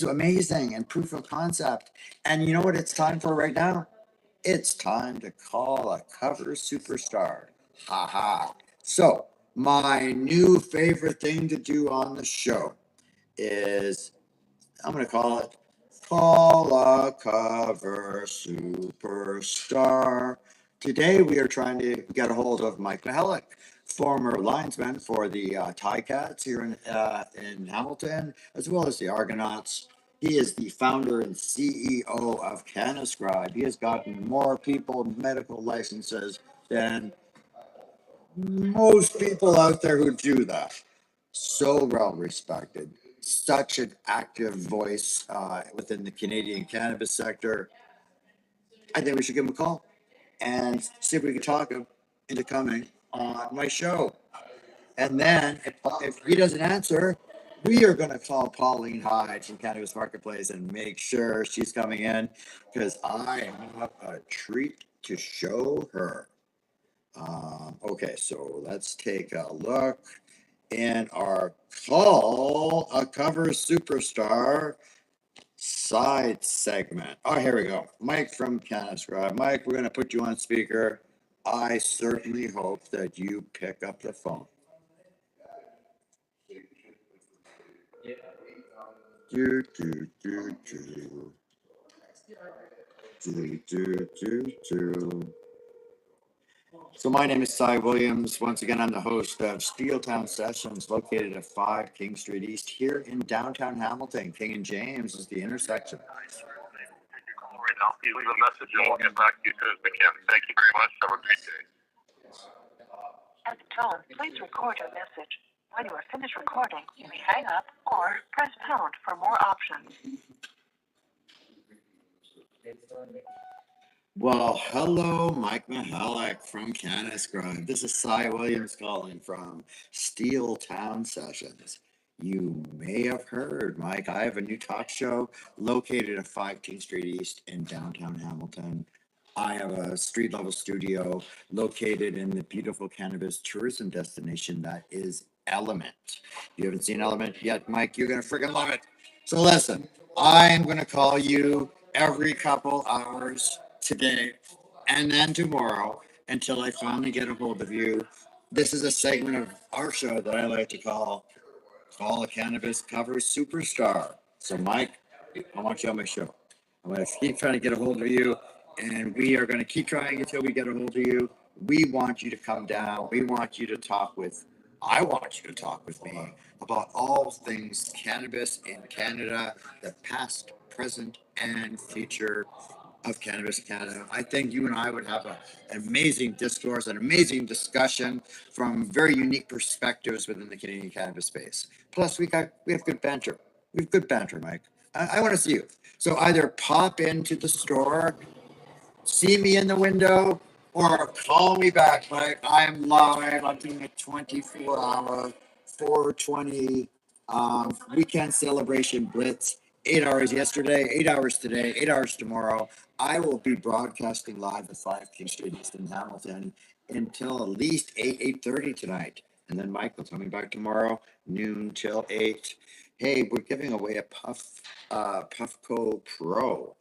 [SPEAKER 3] amazing and proof of concept. And you know what it's time for right now? It's time to call a cover superstar. Ha ha. So, my new favorite thing to do on the show is I'm going to call it Call a Cover Superstar. Today we are trying to get a hold of Mike Mihalik, former linesman for the Ticats here in Hamilton, as well as the Argonauts. He is the founder and CEO of Caniscribe. He has gotten more people medical licenses than most people out there who do that. So well respected, such an active voice within the Canadian cannabis sector. I think we should give him a call and see if we can talk him into coming on my show. And then if he doesn't answer, we are going to call Pauline Hyde from Cannabis Marketplace and make sure she's coming in because I have a treat to show her. Okay, so let's take a look in our Call a Cover Superstar side segment. Oh, here we go. Mike from Caniscribe. Mike, we're going to put you on speaker. I certainly hope that you pick up the phone. Do, do, do, do. Do, do, do, do. So my name is Cy Williams. Once again, I'm the host of Steel Town Sessions, located at 5 King Street East here in downtown Hamilton. King and James is the intersection.
[SPEAKER 7] Right now, please leave a message and we'll get back to you as soon as we can. Thank you very much. Have a great day.
[SPEAKER 8] At the tone, please record your message. When you are finished recording, you may hang up or press pound for more options.
[SPEAKER 3] Well, hello, Mike Mihalik from Caniscribe. This is Cy Williams calling from Steel Town Sessions. You may have heard, Mike, I have a new talk show located at 5 King Street East in downtown Hamilton. I have a street level studio located in the beautiful cannabis tourism destination that is Element. You haven't seen Element yet, Mike? You're going to freaking love it. So listen, I'm going to call you every couple hours today and then tomorrow until I finally get a hold of you. This is a segment of our show that I like to call a Cannabis Cover Superstar. So Mike, I want you on my show. I'm going to keep trying to get a hold of you, and we are going to keep trying until we get a hold of you. We want you to come down. I want you to talk with me about all things cannabis in Canada, the past, present, and future of cannabis in Canada. I think you and I would have an amazing discourse, an amazing discussion from very unique perspectives within the Canadian cannabis space. Plus, we have good banter. We have good banter, Mike. I want to see you. So either pop into the store, see me in the window, or call me back, Mike. I'm live. I'm doing a 24-hour 420 weekend celebration blitz. 8 hours yesterday, 8 hours today, 8 hours tomorrow. I will be broadcasting live at 5 King Street East in Hamilton until at least 8:30 tonight. And then Mike will coming back tomorrow, noon till 8. Hey, we're giving away a Puffco Pro.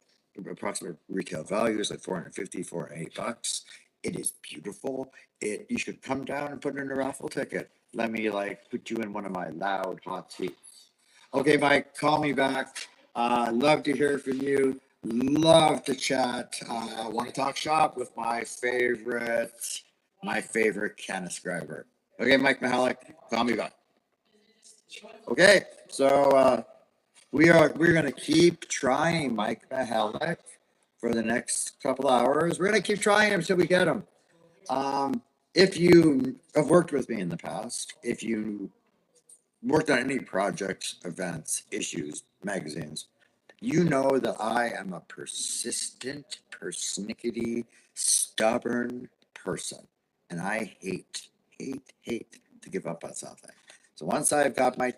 [SPEAKER 3] Approximate retail value is like $450, $480. It is beautiful. You should come down and put in a raffle ticket. Let me put you in one of my loud hot seats. Okay, Mike, call me back. Love to hear from you. Love to chat. I want to talk shop with my favorite Caniscriber. Okay, Mike Mihalik, call me back. Okay, so we're gonna keep trying Mike Mihalik for the next couple hours. We're gonna keep trying him until we get him. If you have worked with me in the past, if you worked on any projects, events, issues, magazines, you know that I am a persistent, persnickety, stubborn person. And I hate to give up on something. So once I've got my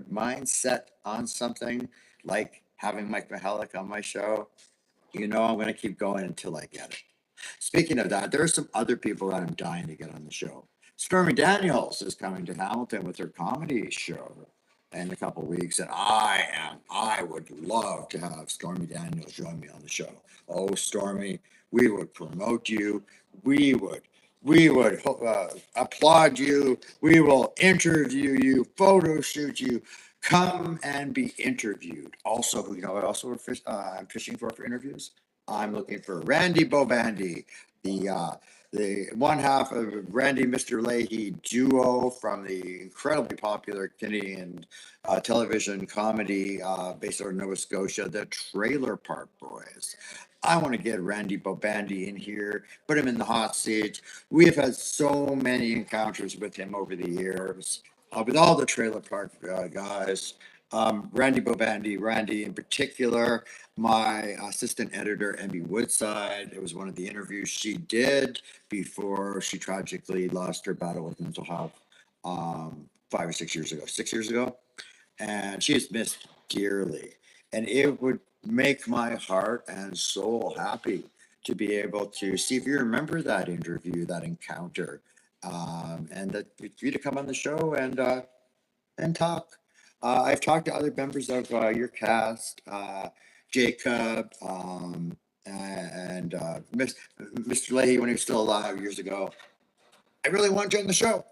[SPEAKER 3] mind set on something, like having Mike Mihalik on my show. You know, I'm going to keep going until I get it. Speaking of that, there are some other people that I'm dying to get on the show. Stormy Daniels is coming to Hamilton with her comedy show in a couple of weeks, and I would love to have Stormy Daniels join me on the show. Oh, Stormy, we would promote you. We would applaud you. We will interview you, photo shoot you. Come and be interviewed. Also, you know what? Also, I'm fishing for interviews. I'm looking for Randy Bobandy, the one half of Randy Mr. Leahy duo from the incredibly popular Canadian television comedy based out of Nova Scotia, the Trailer Park Boys. I want to get Randy Bobandy in here, put him in the hot seat. We have had so many encounters with him over the years, with all the Trailer Park guys. Randy Bobandy, Randy in particular, my assistant editor, Emmy Woodside. It was one of the interviews she did before she tragically lost her battle with mental health 6 years ago. And she is missed dearly. And it would make my heart and soul happy to be able to see if you remember that interview, that encounter, and that for you to come on the show and talk. I've talked to other members of your cast, Jacob, and Mr. Leahy when he was still alive years ago. I really want to join the show.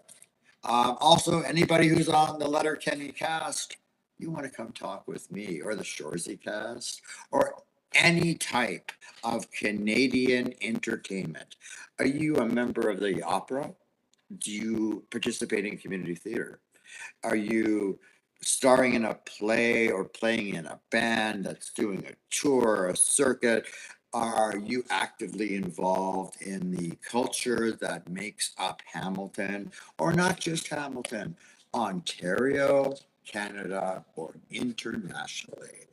[SPEAKER 3] Also, anybody who's on the Letterkenny cast, you want to come talk with me, or the Shoresy cast, or any type of Canadian entertainment. Are you a member of the opera? Do you participate in community theater? Are you starring in a play or playing in a band that's doing a tour or a circuit? Are you actively involved in the culture that makes up Hamilton, or not just Hamilton, Ontario, Canada, or internationally?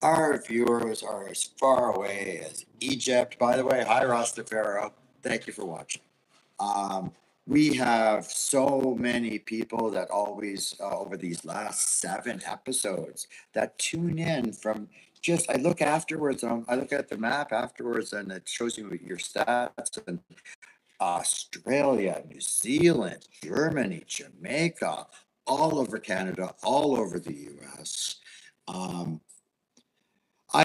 [SPEAKER 3] Our viewers are as far away as Egypt. By the way, hi, Rastafaro. Thank you for watching. We have so many people that always, over these last 7 episodes, that tune in from just, I look afterwards, I look at the map afterwards, and it shows you your stats, and Australia, New Zealand, Germany, Jamaica, all over Canada, all over the US. I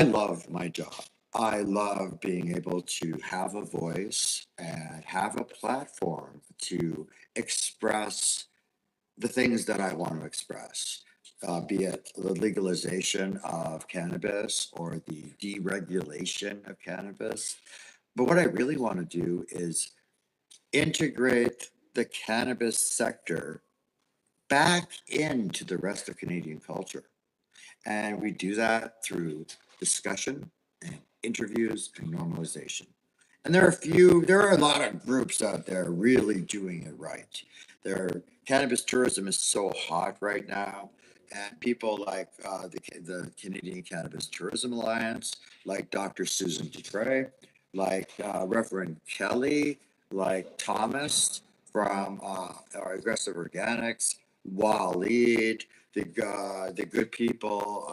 [SPEAKER 3] love my job. I love being able to have a voice and have a platform to express the things that I want to express, be it the legalization of cannabis or the deregulation of cannabis. But what I really want to do is integrate the cannabis sector back into the rest of Canadian culture. And we do that through discussion and interviews and normalization. And there are a lot of groups out there really doing it right. Cannabis tourism is so hot right now. And people like the Canadian Cannabis Tourism Alliance, like Dr. Susan Dupre, like Reverend Kelly, like Thomas from our Aggressive Organics, Waleed, the good people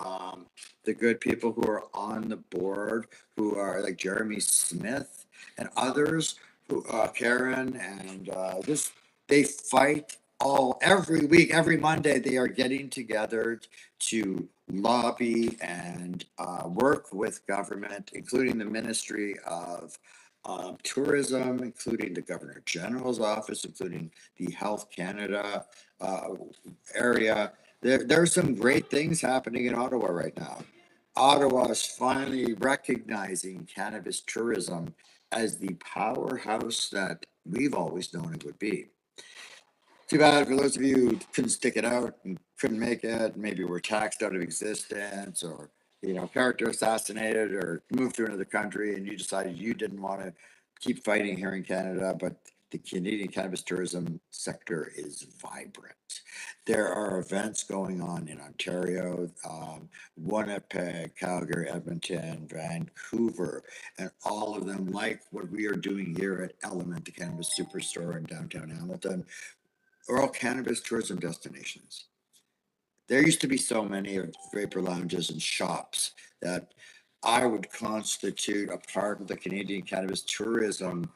[SPEAKER 3] who are on the board, who are like Jeremy Smith and others, who Karen, and they fight every week, every Monday. They are getting together to lobby and work with government, including the Ministry of Tourism, including the Governor General's office, including the Health Canada area. There are some great things happening in Ottawa right now. Ottawa is finally recognizing cannabis tourism as the powerhouse that we've always known it would be. Too bad for those of you who couldn't stick it out and couldn't make it, maybe were taxed out of existence, or character assassinated, or moved to another country, and you decided you didn't want to keep fighting here in Canada. But the Canadian cannabis tourism sector is vibrant. There are events going on in Ontario, Winnipeg, Calgary, Edmonton, Vancouver, and all of them, like what we are doing here at Element, the Cannabis Superstore in downtown Hamilton, are all cannabis tourism destinations. there used to be so many vapor lounges and shops that I would constitute a part of the Canadian cannabis tourism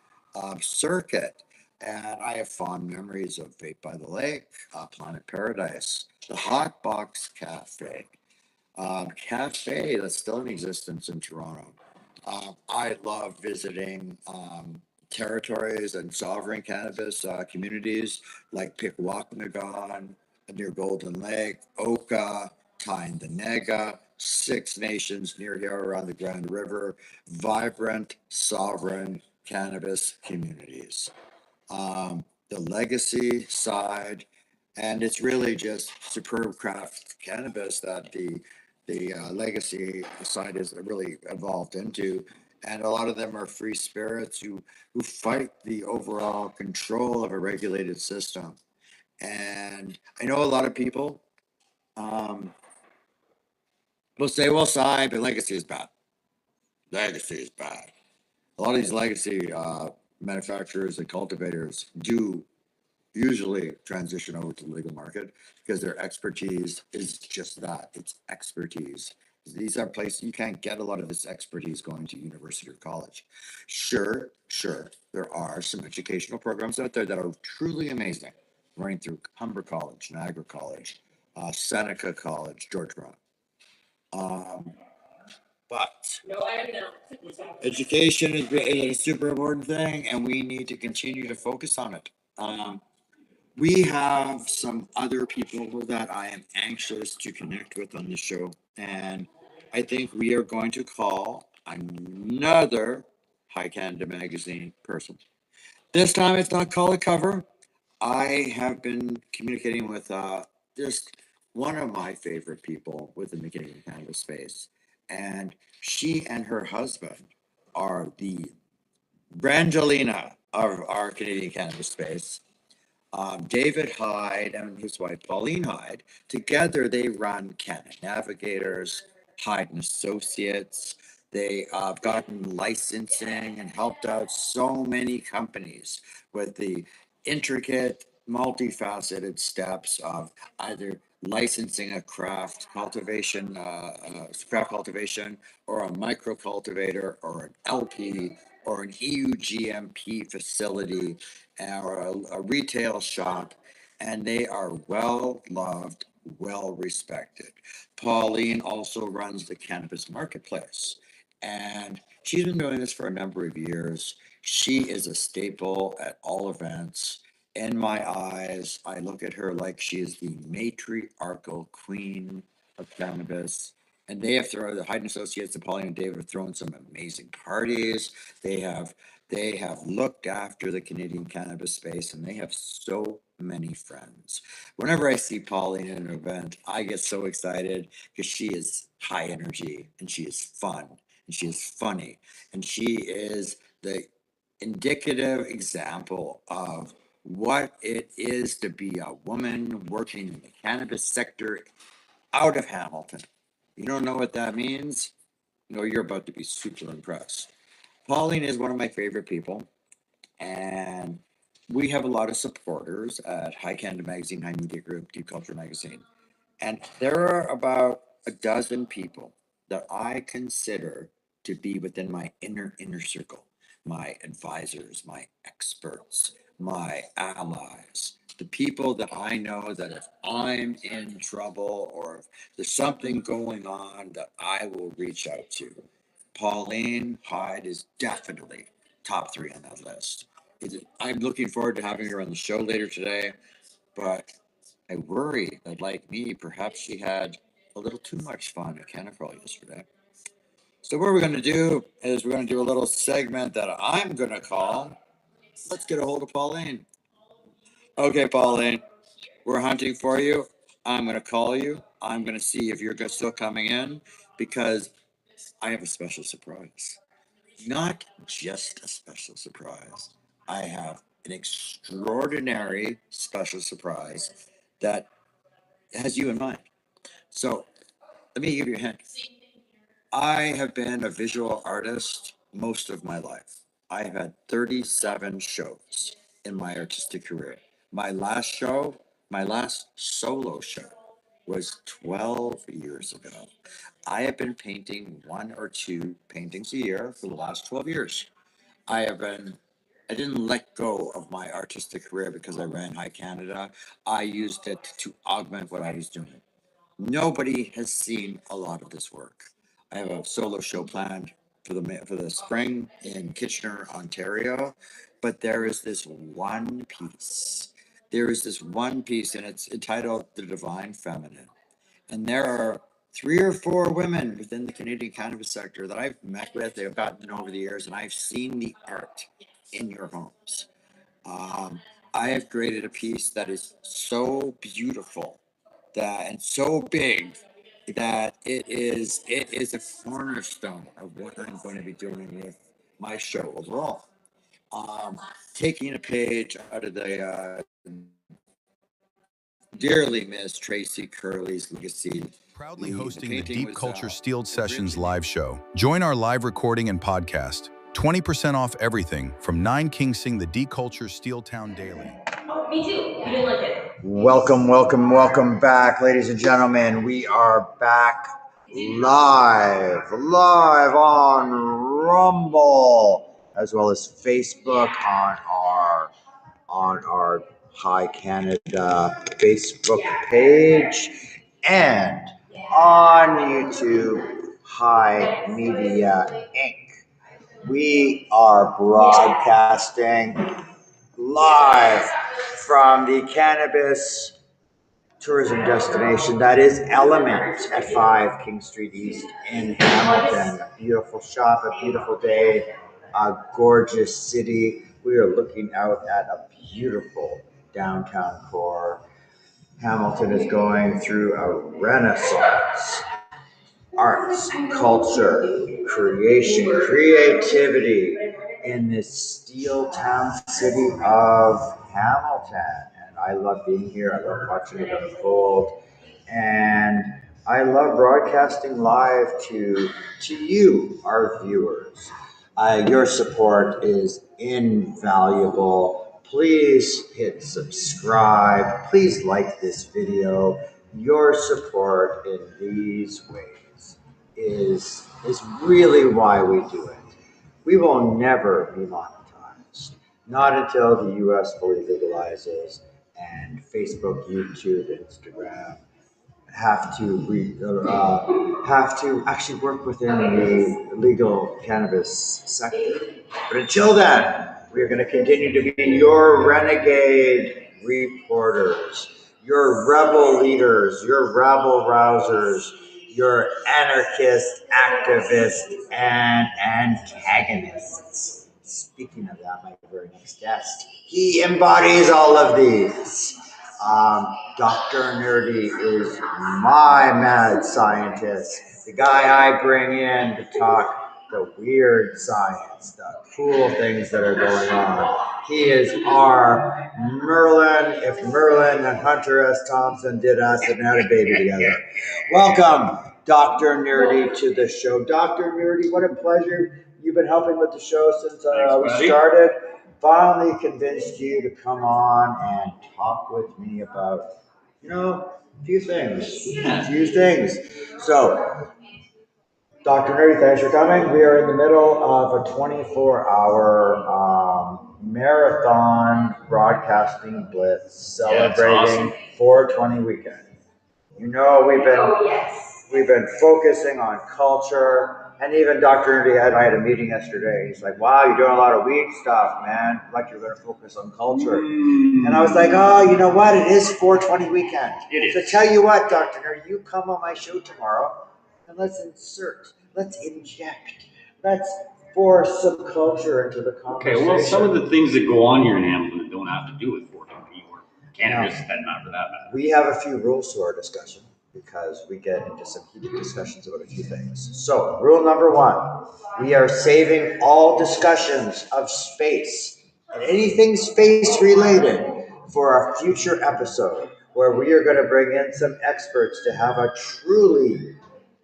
[SPEAKER 3] circuit. And I have fond memories of Vape by the Lake, Planet Paradise, the Hot Box Cafe, cafe that's still in existence in Toronto. I love visiting territories and sovereign cannabis communities like Pikwakanagan near Golden Lake, Oka, Tyndonega, Six Nations near here around the Grand River, vibrant, sovereign cannabis communities. The legacy side, and it's really just superb craft cannabis that the legacy side is really evolved into, and a lot of them are free spirits who fight the overall control of a regulated system. And I know a lot of people will say, "Well, Cy, but legacy is bad. Legacy is bad." A lot of these legacy manufacturers and cultivators do usually transition over to the legal market because their expertise is just that. It's expertise. These are places you can't get a lot of this expertise going to university or college. Sure, there are some educational programs out there that are truly amazing, running through Humber College, Niagara College, Seneca College, George Brown. But education is a super important thing, and we need to continue to focus on it. We have some other people that I am anxious to connect with on the show, and I think we are going to call another High Canada Magazine person. This time it's not called a cover. I have been communicating with just one of my favorite people within the Canadian cannabis space, and she and her husband are the Brangelina of our Canadian cannabis space. David Hyde and his wife Pauline Hyde, together they run Canada Navigators, Hyde and Associates. They have gotten licensing and helped out so many companies with the intricate, multifaceted steps of either licensing a craft cultivation, or a micro cultivator, or an LP, or an EU GMP facility, or a retail shop, and they are well loved, well respected. Pauline also runs the cannabis marketplace, and she's been doing this for a number of years. She is a staple at all events. In my eyes, I look at her like she is the matriarchal queen of cannabis. And they have thrown, the Hyde Associates and Pauline and David have thrown some amazing parties. They have looked after the Canadian cannabis space, and they have so many friends. Whenever I see Pauline at an event, I get so excited because she is high energy, and she is fun, and she is funny, and she is the indicative example of what it is to be a woman working in the cannabis sector out of Hamilton. You don't know what that means? No, you're about to be super impressed. Pauline is one of my favorite people, and we have a lot of supporters at High Canada Magazine, High Media Group, Deep Culture Magazine, and there are about a dozen people that I consider to be within my inner circle, my advisors, my experts, my allies, the people that I know that if I'm in trouble or if there's something going on that I will reach out to. Pauline Hyde is definitely top 3 on that list. I'm looking forward to having her on the show later today, but I worry that, like me, perhaps she had a little too much fun at Cannacrawl yesterday. So what we're going to do is we're going to do a little segment that I'm going to call, Let's Get a Hold of Pauline. Okay, Pauline, we're hunting for you. I'm going to call you. I'm going to see if you're still coming in because I have a special surprise. Not just a special surprise. I have an extraordinary special surprise that has you in mind. So let me give you a hint. I have been a visual artist most of my life. I have had 37 shows in my artistic career. My last solo show was 12 years ago. I have been painting 1 or 2 paintings a year for the last 12 years. I didn't let go of my artistic career because I ran High Canada. I used it to augment what I was doing. Nobody has seen a lot of this work. I have a solo show planned for the spring in Kitchener, Ontario, but there is this one piece. There is this one piece, and it's entitled The Divine Feminine. And there are 3 or 4 women within the Canadian cannabis sector that I've met with, they've gotten to know over the years, and I've seen the art in your homes. I have created a piece that is so beautiful and so big that it is a cornerstone of what I'm going to be doing with my show overall. Taking a page out of the dearly missed Tracy Curley's legacy.
[SPEAKER 1] Proudly hosting the Deep Culture Steeled Sessions live show. Join our live recording and podcast. 20% off everything from 9 King Sing the Deep Culture Steeltown Daily.
[SPEAKER 9] Oh, me too. You didn't like it.
[SPEAKER 3] Welcome back, ladies and gentlemen. We are back live on Rumble, as well as Facebook on our High Canada Facebook page, and on YouTube, High Media Inc. We are broadcasting live from the cannabis tourism destination that is Element at 5 King Street East in Hamilton. A beautiful shop, a beautiful day, a gorgeous city. We are looking out at a beautiful downtown core. Hamilton is going through a renaissance. Arts, culture, creativity in this steel town city of Hamilton. And I love being here. I love watching it unfold. And I love broadcasting live to you, our viewers. Your support is invaluable. Please hit subscribe. Please like this video. Your support in these ways is really why we do it. We will never be monetized, not until the US fully legalizes and Facebook, YouTube, Instagram have to actually work within the legal cannabis sector. But until then, we are going to continue to be your renegade reporters, your rebel leaders, your rabble rousers, your anarchist, activist, and antagonists. Speaking of that, my very next guest, he embodies all of these. Dr. Nerdy is my mad scientist, the guy I bring in to talk the weird science, the cool things that are going on. He is our Merlin, if Merlin and Hunter S. Thompson did us and had a baby together. Welcome, Dr. Nerdy, to the show. Dr. Nerdy, what a pleasure. You've been helping with the show since we started. Finally convinced you to come on and talk with me about, a few things. So, Dr. Nerdy, thanks for coming. We are in the middle of a 24-hour marathon broadcasting blitz celebrating 420 weekend. We've been focusing on culture. And even Dr. Nerdy and I had a meeting yesterday. He's like, wow, you're doing a lot of weed stuff, man. Like you're going to focus on culture. And I was like, oh, you know what? It is 420 weekend. So tell you what, Dr. Nerdy, you come on my show tomorrow and let's inject, let's force some culture into the conversation.
[SPEAKER 10] Okay, well, some of the things that go on here in Hamilton don't have to do with 420 or cannabis, that matter for that matter.
[SPEAKER 3] We have a few rules to our discussion, because we get into some heated discussions about a few things. So, rule number 1, we are saving all discussions of space and anything space related for a future episode where we are going to bring in some experts to have a truly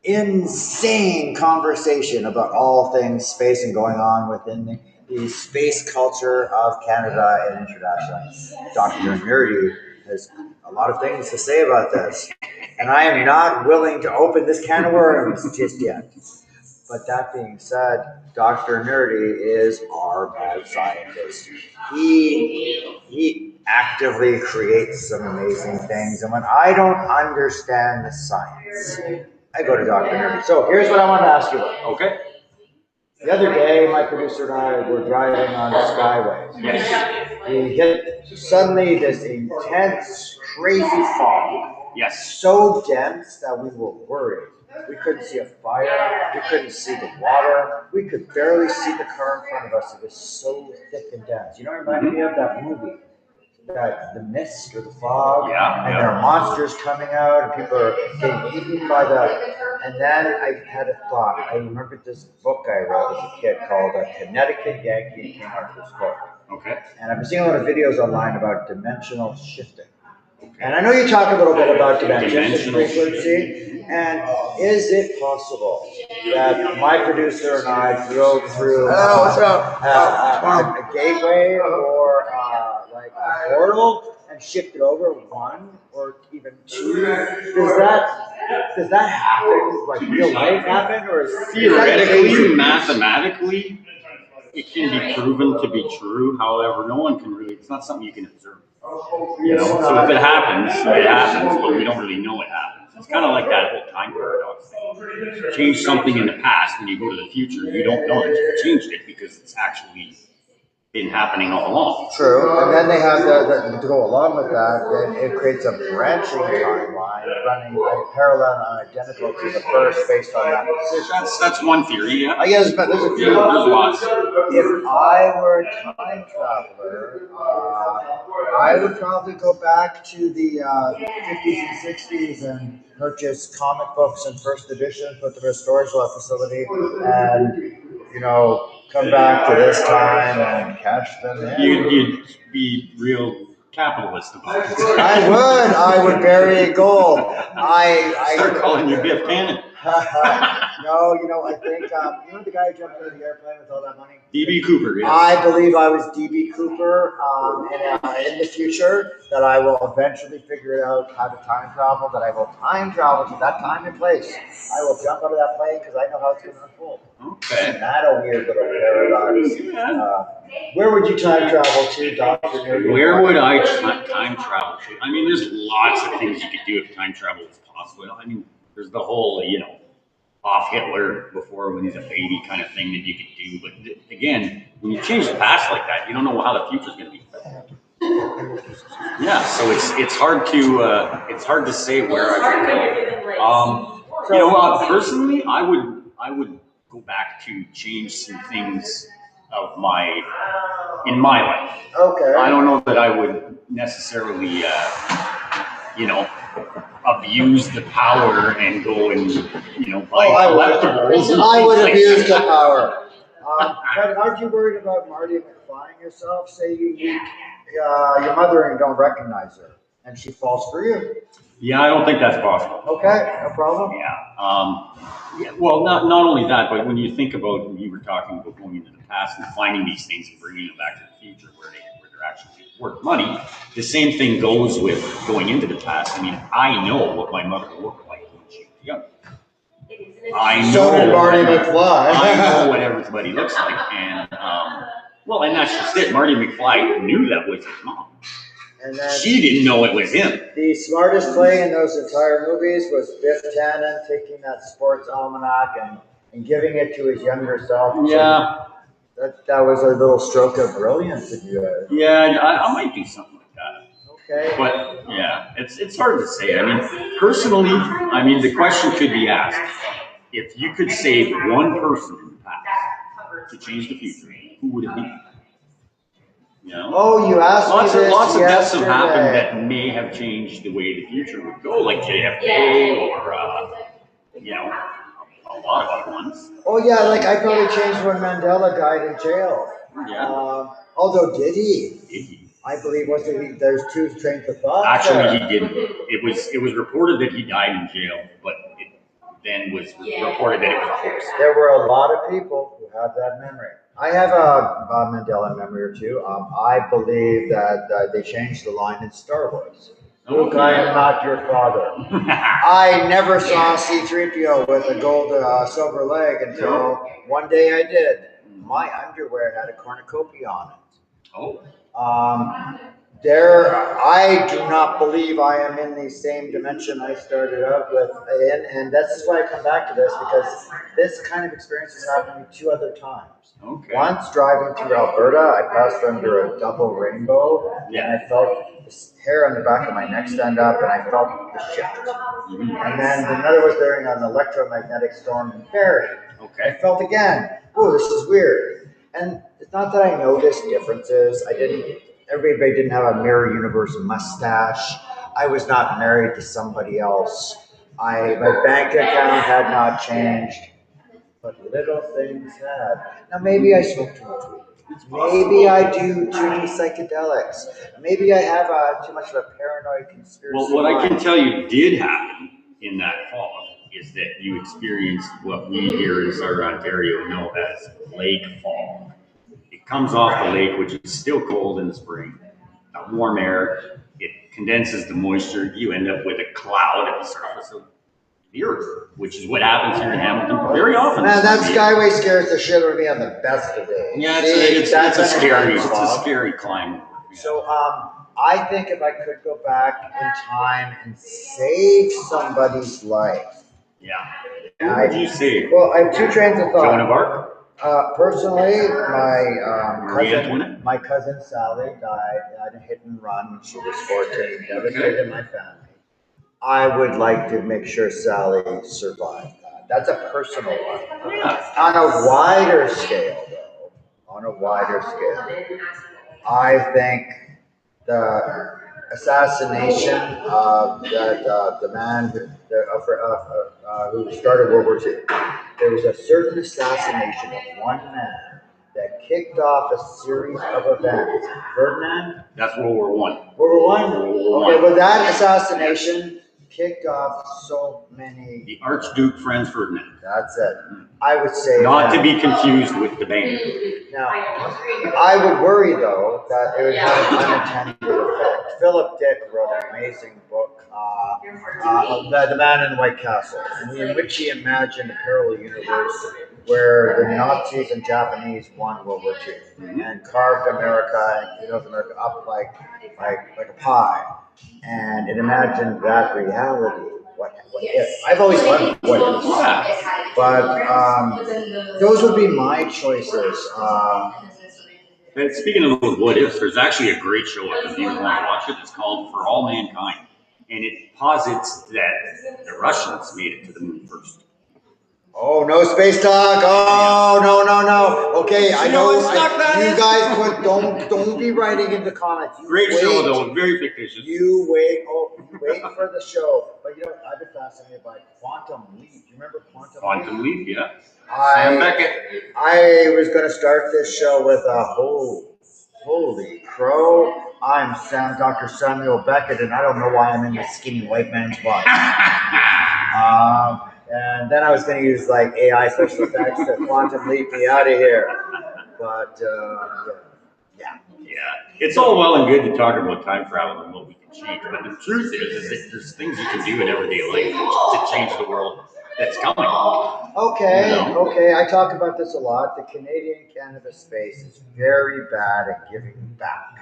[SPEAKER 3] insane conversation about all things space and going on within the space culture of Canada and internationally. Dr. Nerdy has a lot of things to say about this. And I am not willing to open this can of worms just yet. But that being said, Dr. Nerdy is our mad scientist. He actively creates some amazing things. And when I don't understand the science, I go to Dr. Nerdy. So here's what I want to ask you about.
[SPEAKER 10] Okay.
[SPEAKER 3] The other day, my producer and I were driving on the Skyway.
[SPEAKER 10] Yes.
[SPEAKER 3] We hit suddenly this intense, crazy fog.
[SPEAKER 10] Yes.
[SPEAKER 3] So dense that we were worried. We couldn't see a fire. We couldn't see the water. We could barely see the car in front of us. It was so thick and dense. You know, it reminded me of that movie, that the mist or the fog, and there are monsters coming out, and people are getting eaten by the. And then I had a thought. I remembered this book I read as a kid called Connecticut Yankee and King Arthur's Court.
[SPEAKER 10] Okay.
[SPEAKER 3] And I've been seeing a lot of videos online about dimensional shifting. And I know you talk a little bit about dimension frequency. And is it possible that my producer and I drove through a gateway or like a portal and shifted over one or even two? Does that happen? Like real life happen, or is
[SPEAKER 10] theoretically, mathematically, it can be proven to be true. However, no one can really. It's not something you can observe. You know, so if it happens, but we don't really know it happens. It's kind of like that whole time paradox thing. Change something in the past, when you go to the future, you don't know that you changed it because it's actually been happening all along.
[SPEAKER 3] True, and then they have to go along with that, it creates a branching timeline running parallel and identical to the first based on that decision.
[SPEAKER 10] That's one theory, yeah.
[SPEAKER 3] I guess, but there's a few.
[SPEAKER 10] There's lots.
[SPEAKER 3] If I were a time traveler, I would probably go back to the 50s and 60s and purchase comic books in first edition, put them in a storage lot facility, and, you know, come back to this time and cash them in.
[SPEAKER 10] You'd be real capitalist about it.
[SPEAKER 3] I would bury gold.
[SPEAKER 10] Start calling you Biff Tannen.
[SPEAKER 3] No, you know, I think, you know the guy who jumped out of the airplane with all that money?
[SPEAKER 10] D.B. Cooper, yes.
[SPEAKER 3] I believe I was D.B. Cooper in the future, that I will eventually figure out how to time travel, that I will time travel to that time and place. I will jump out of that plane because I know how it's going to unfold.
[SPEAKER 10] Okay.
[SPEAKER 3] Isn't that a weird little paradox?
[SPEAKER 10] Yeah.
[SPEAKER 3] Where would you time travel to, Dr. Nerdy?
[SPEAKER 10] Where would I time travel to? I mean, there's lots of things you could do if time travel is possible. I mean, there's the whole, you know, off Hitler before when he's a baby kind of thing that you could do. But again, when you change the past like that, you don't know how the future's going to be. Yeah, so it's hard to say where I would go. You know, personally, I would go back to change some things of in my life.
[SPEAKER 3] Okay.
[SPEAKER 10] I don't know that I would necessarily, you know, abuse the power and go and, you know, buy collectibles.
[SPEAKER 3] I would abuse the power. But aren't you worried about Marty McFlying yourself? Say you meet your mother and don't recognize her, and she falls for you.
[SPEAKER 10] Yeah, I don't think that's possible.
[SPEAKER 3] Okay, no problem.
[SPEAKER 10] Yeah. Well, not only that, but when you think about, you were talking about going into the past and finding these things and bringing them back to the future where they're actually worth money, the same thing goes with going into the past. I mean, I know what my mother looked like when she was young.
[SPEAKER 3] So did Marty McFly.
[SPEAKER 10] I know what everybody looks like, and well, and that's just it. Marty McFly knew that was his mom.
[SPEAKER 3] And then
[SPEAKER 10] she didn't know it was him.
[SPEAKER 3] The smartest play in those entire movies was Biff Tannen taking that sports almanac and giving it to his younger self.
[SPEAKER 10] Yeah.
[SPEAKER 3] That was a little stroke of brilliance.
[SPEAKER 10] Yeah, I might do something like that.
[SPEAKER 3] Okay.
[SPEAKER 10] But yeah, it's hard to say. I mean, personally, the question could be asked: if you could save one person in the past to change the future, who would it be? You know?
[SPEAKER 3] Oh, you asked
[SPEAKER 10] lots
[SPEAKER 3] me
[SPEAKER 10] of
[SPEAKER 3] this
[SPEAKER 10] lots of deaths have
[SPEAKER 3] yesterday.
[SPEAKER 10] happened that may have changed the way the future would go, like JFK or you know, a lot of other ones.
[SPEAKER 3] Oh yeah, like I probably changed when Mandela died in jail.
[SPEAKER 10] Yeah.
[SPEAKER 3] Although did he?
[SPEAKER 10] Did he?
[SPEAKER 3] I believe there's two trains of thought.
[SPEAKER 10] Actually, he didn't. It was reported that he died in jail, but it then was reported that it was a hoax.
[SPEAKER 3] There were a lot of people who have that memory. I have a Mandela memory or two. I believe that they changed the line in Star Wars. Luke, I am not your father. I never saw C-3PO with a gold, silver leg until one day I did. My underwear had a cornucopia on it.
[SPEAKER 10] Oh.
[SPEAKER 3] I do not believe I am in the same dimension I started out with, and that's why I come back to this, because this kind of experience has happened to me 2 other times.
[SPEAKER 10] Okay.
[SPEAKER 3] Once driving through Alberta, I passed under a double rainbow, and I felt this hair on the back of my neck stand up, and I felt the shift. And then another was during an electromagnetic storm in Barrie.
[SPEAKER 10] Okay.
[SPEAKER 3] I felt again, oh, this is weird. And it's not that I noticed differences. Everybody didn't have a Mirror Universe mustache. I was not married to somebody else. My bank account had not changed. But little things had. Now maybe I smoke too much weed. Maybe I do too many psychedelics. Maybe I have too much of a paranoid conspiracy.
[SPEAKER 10] Well, what I can tell you did happen in that fog is that you experienced what we here in Southern Ontario know as lake fog. It comes off the lake, which is still cold in the spring. Warm air, it condenses the moisture. You end up with a cloud at the surface of the earth, which is what happens here in Hamilton very often.
[SPEAKER 3] Man, that skyway scares the shit out of me on the best of days.
[SPEAKER 10] Yeah, it's a scary climb.
[SPEAKER 3] So, I think if I could go back in time and save somebody's life.
[SPEAKER 10] Yeah. Who would you save?
[SPEAKER 3] Well, I have 2 trains of thought.
[SPEAKER 10] Joan of Arc?
[SPEAKER 3] Personally, my cousin Sally died in a hit and run when she was 14, devastated my family. I would like to make sure Sally survived that. That's a personal one.
[SPEAKER 10] Yeah.
[SPEAKER 3] On a wider scale, I think the assassination of the man who started World War II. There was a certain assassination of one man that kicked off a series of events. Ferdinand?
[SPEAKER 10] That's World War I.
[SPEAKER 3] World War I? Okay, well, that assassination kicked off so many.
[SPEAKER 10] The Archduke Franz Ferdinand.
[SPEAKER 3] That's it. I would say.
[SPEAKER 10] Not to be confused with the band.
[SPEAKER 3] Now, I would worry, though, that it would have an unintended effect. Philip Dick wrote an amazing book, The Man in the White Castle, in which he imagined a parallel universe where the Nazis and Japanese won World War II and carved America and North America up like a pie. And it imagined that reality. What if? I've always loved what if. But those would be my choices.
[SPEAKER 10] And speaking of those what ifs, there's actually a great show if you want to watch it. It's called For All Mankind. And it posits that the Russians made it to the moon first.
[SPEAKER 3] Oh, no space talk. Oh, no. Okay, I know. You guys don't be writing in the comments.
[SPEAKER 10] Great show, though. Very fictitious.
[SPEAKER 3] You wait for the show. But I've been fascinated by Quantum Leap. Do you remember Quantum Leap?
[SPEAKER 10] Yeah. Sam Beckett.
[SPEAKER 3] I was going to start this show with a holy crow. I'm Dr. Samuel Beckett, and I don't know why I'm in the skinny white man's body. And then I was going to use like AI special effects to Quantum Leap me out of here. But, yeah.
[SPEAKER 10] It's all well and good to talk about time travel and what we can change, but the truth is that there's things you can do in everyday life to change the world that's coming.
[SPEAKER 3] Okay. I talk about this a lot. The Canadian cannabis space is very bad at giving back.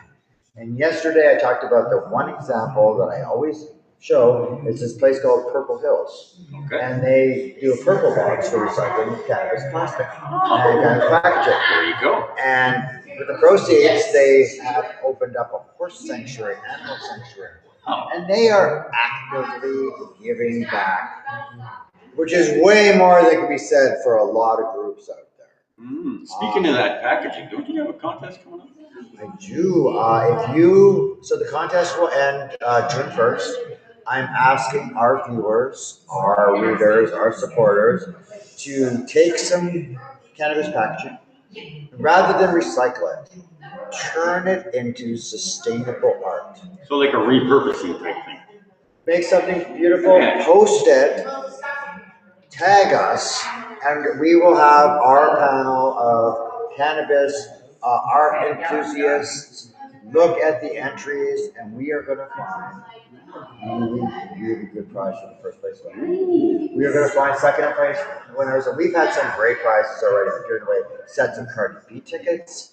[SPEAKER 3] And yesterday I talked about the one example that I always show. It's this place called Purple Hills.
[SPEAKER 10] Okay.
[SPEAKER 3] And they do a purple box for recycling cannabis plastic and cannabis packaging.
[SPEAKER 10] There you go.
[SPEAKER 3] And with the proceeds, they have opened up a horse sanctuary, animal sanctuary. And they are actively giving back, which is way more than can be said for a lot of groups out there.
[SPEAKER 10] Speaking of that packaging, don't you have a contest coming up?
[SPEAKER 3] I do. So the contest will end June 1st. I'm asking our viewers, our readers, our supporters to take some cannabis packaging, rather than recycle it, turn it into sustainable art.
[SPEAKER 10] So like a repurposing type thing.
[SPEAKER 3] Make something beautiful, post it, tag us, and we will have our panel of cannabis art enthusiasts, look at the entries, and we are going to find really good prize for the first place winner. We are going to find second place winners, and we've had some great prizes already. We're giving away sets of Cardi B tickets.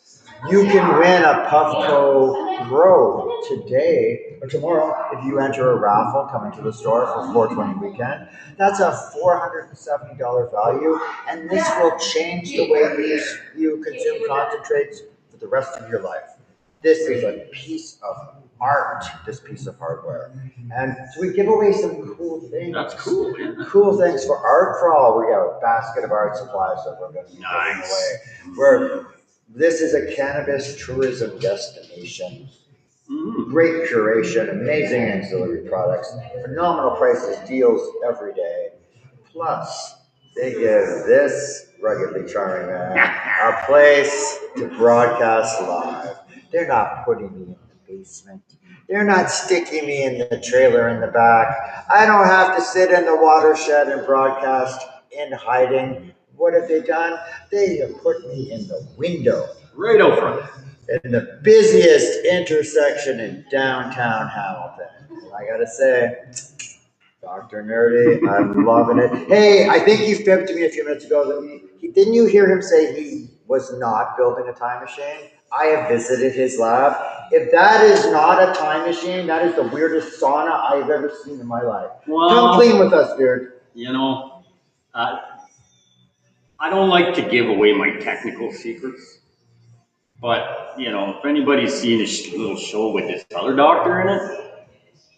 [SPEAKER 3] You can win a Puffco Grow today or tomorrow if you enter a raffle coming to the store for 420 weekend. That's a $470 value, and this will change the way you consume concentrates for the rest of your life. This is a piece of art, this piece of hardware. And so we give away some cool things.
[SPEAKER 10] That's cool, yeah.
[SPEAKER 3] Cool things for Art Crawl. We have a basket of art supplies that we're going to be giving away. This is a cannabis tourism destination. Great curation, amazing ancillary products, phenomenal prices, deals every day. Plus, they give this ruggedly charming man a place to broadcast live. They're not putting me in the basement. They're not sticking me in the trailer in the back. I don't have to sit in the watershed and broadcast in hiding. What have they done? They have put me in the window.
[SPEAKER 10] Right over
[SPEAKER 3] in the busiest intersection in downtown Hamilton. And I gotta say, Dr. Nerdy, I'm loving it. Hey, I think you fibbed to me a few minutes ago that didn't you hear him say he was not building a time machine? I have visited his lab. If that is not a time machine, that is the weirdest sauna I've ever seen in my life. Well, come clean with us, dude.
[SPEAKER 10] You know, I don't like to give away my technical secrets. But, you know, if anybody's seen a little show with this other doctor in it,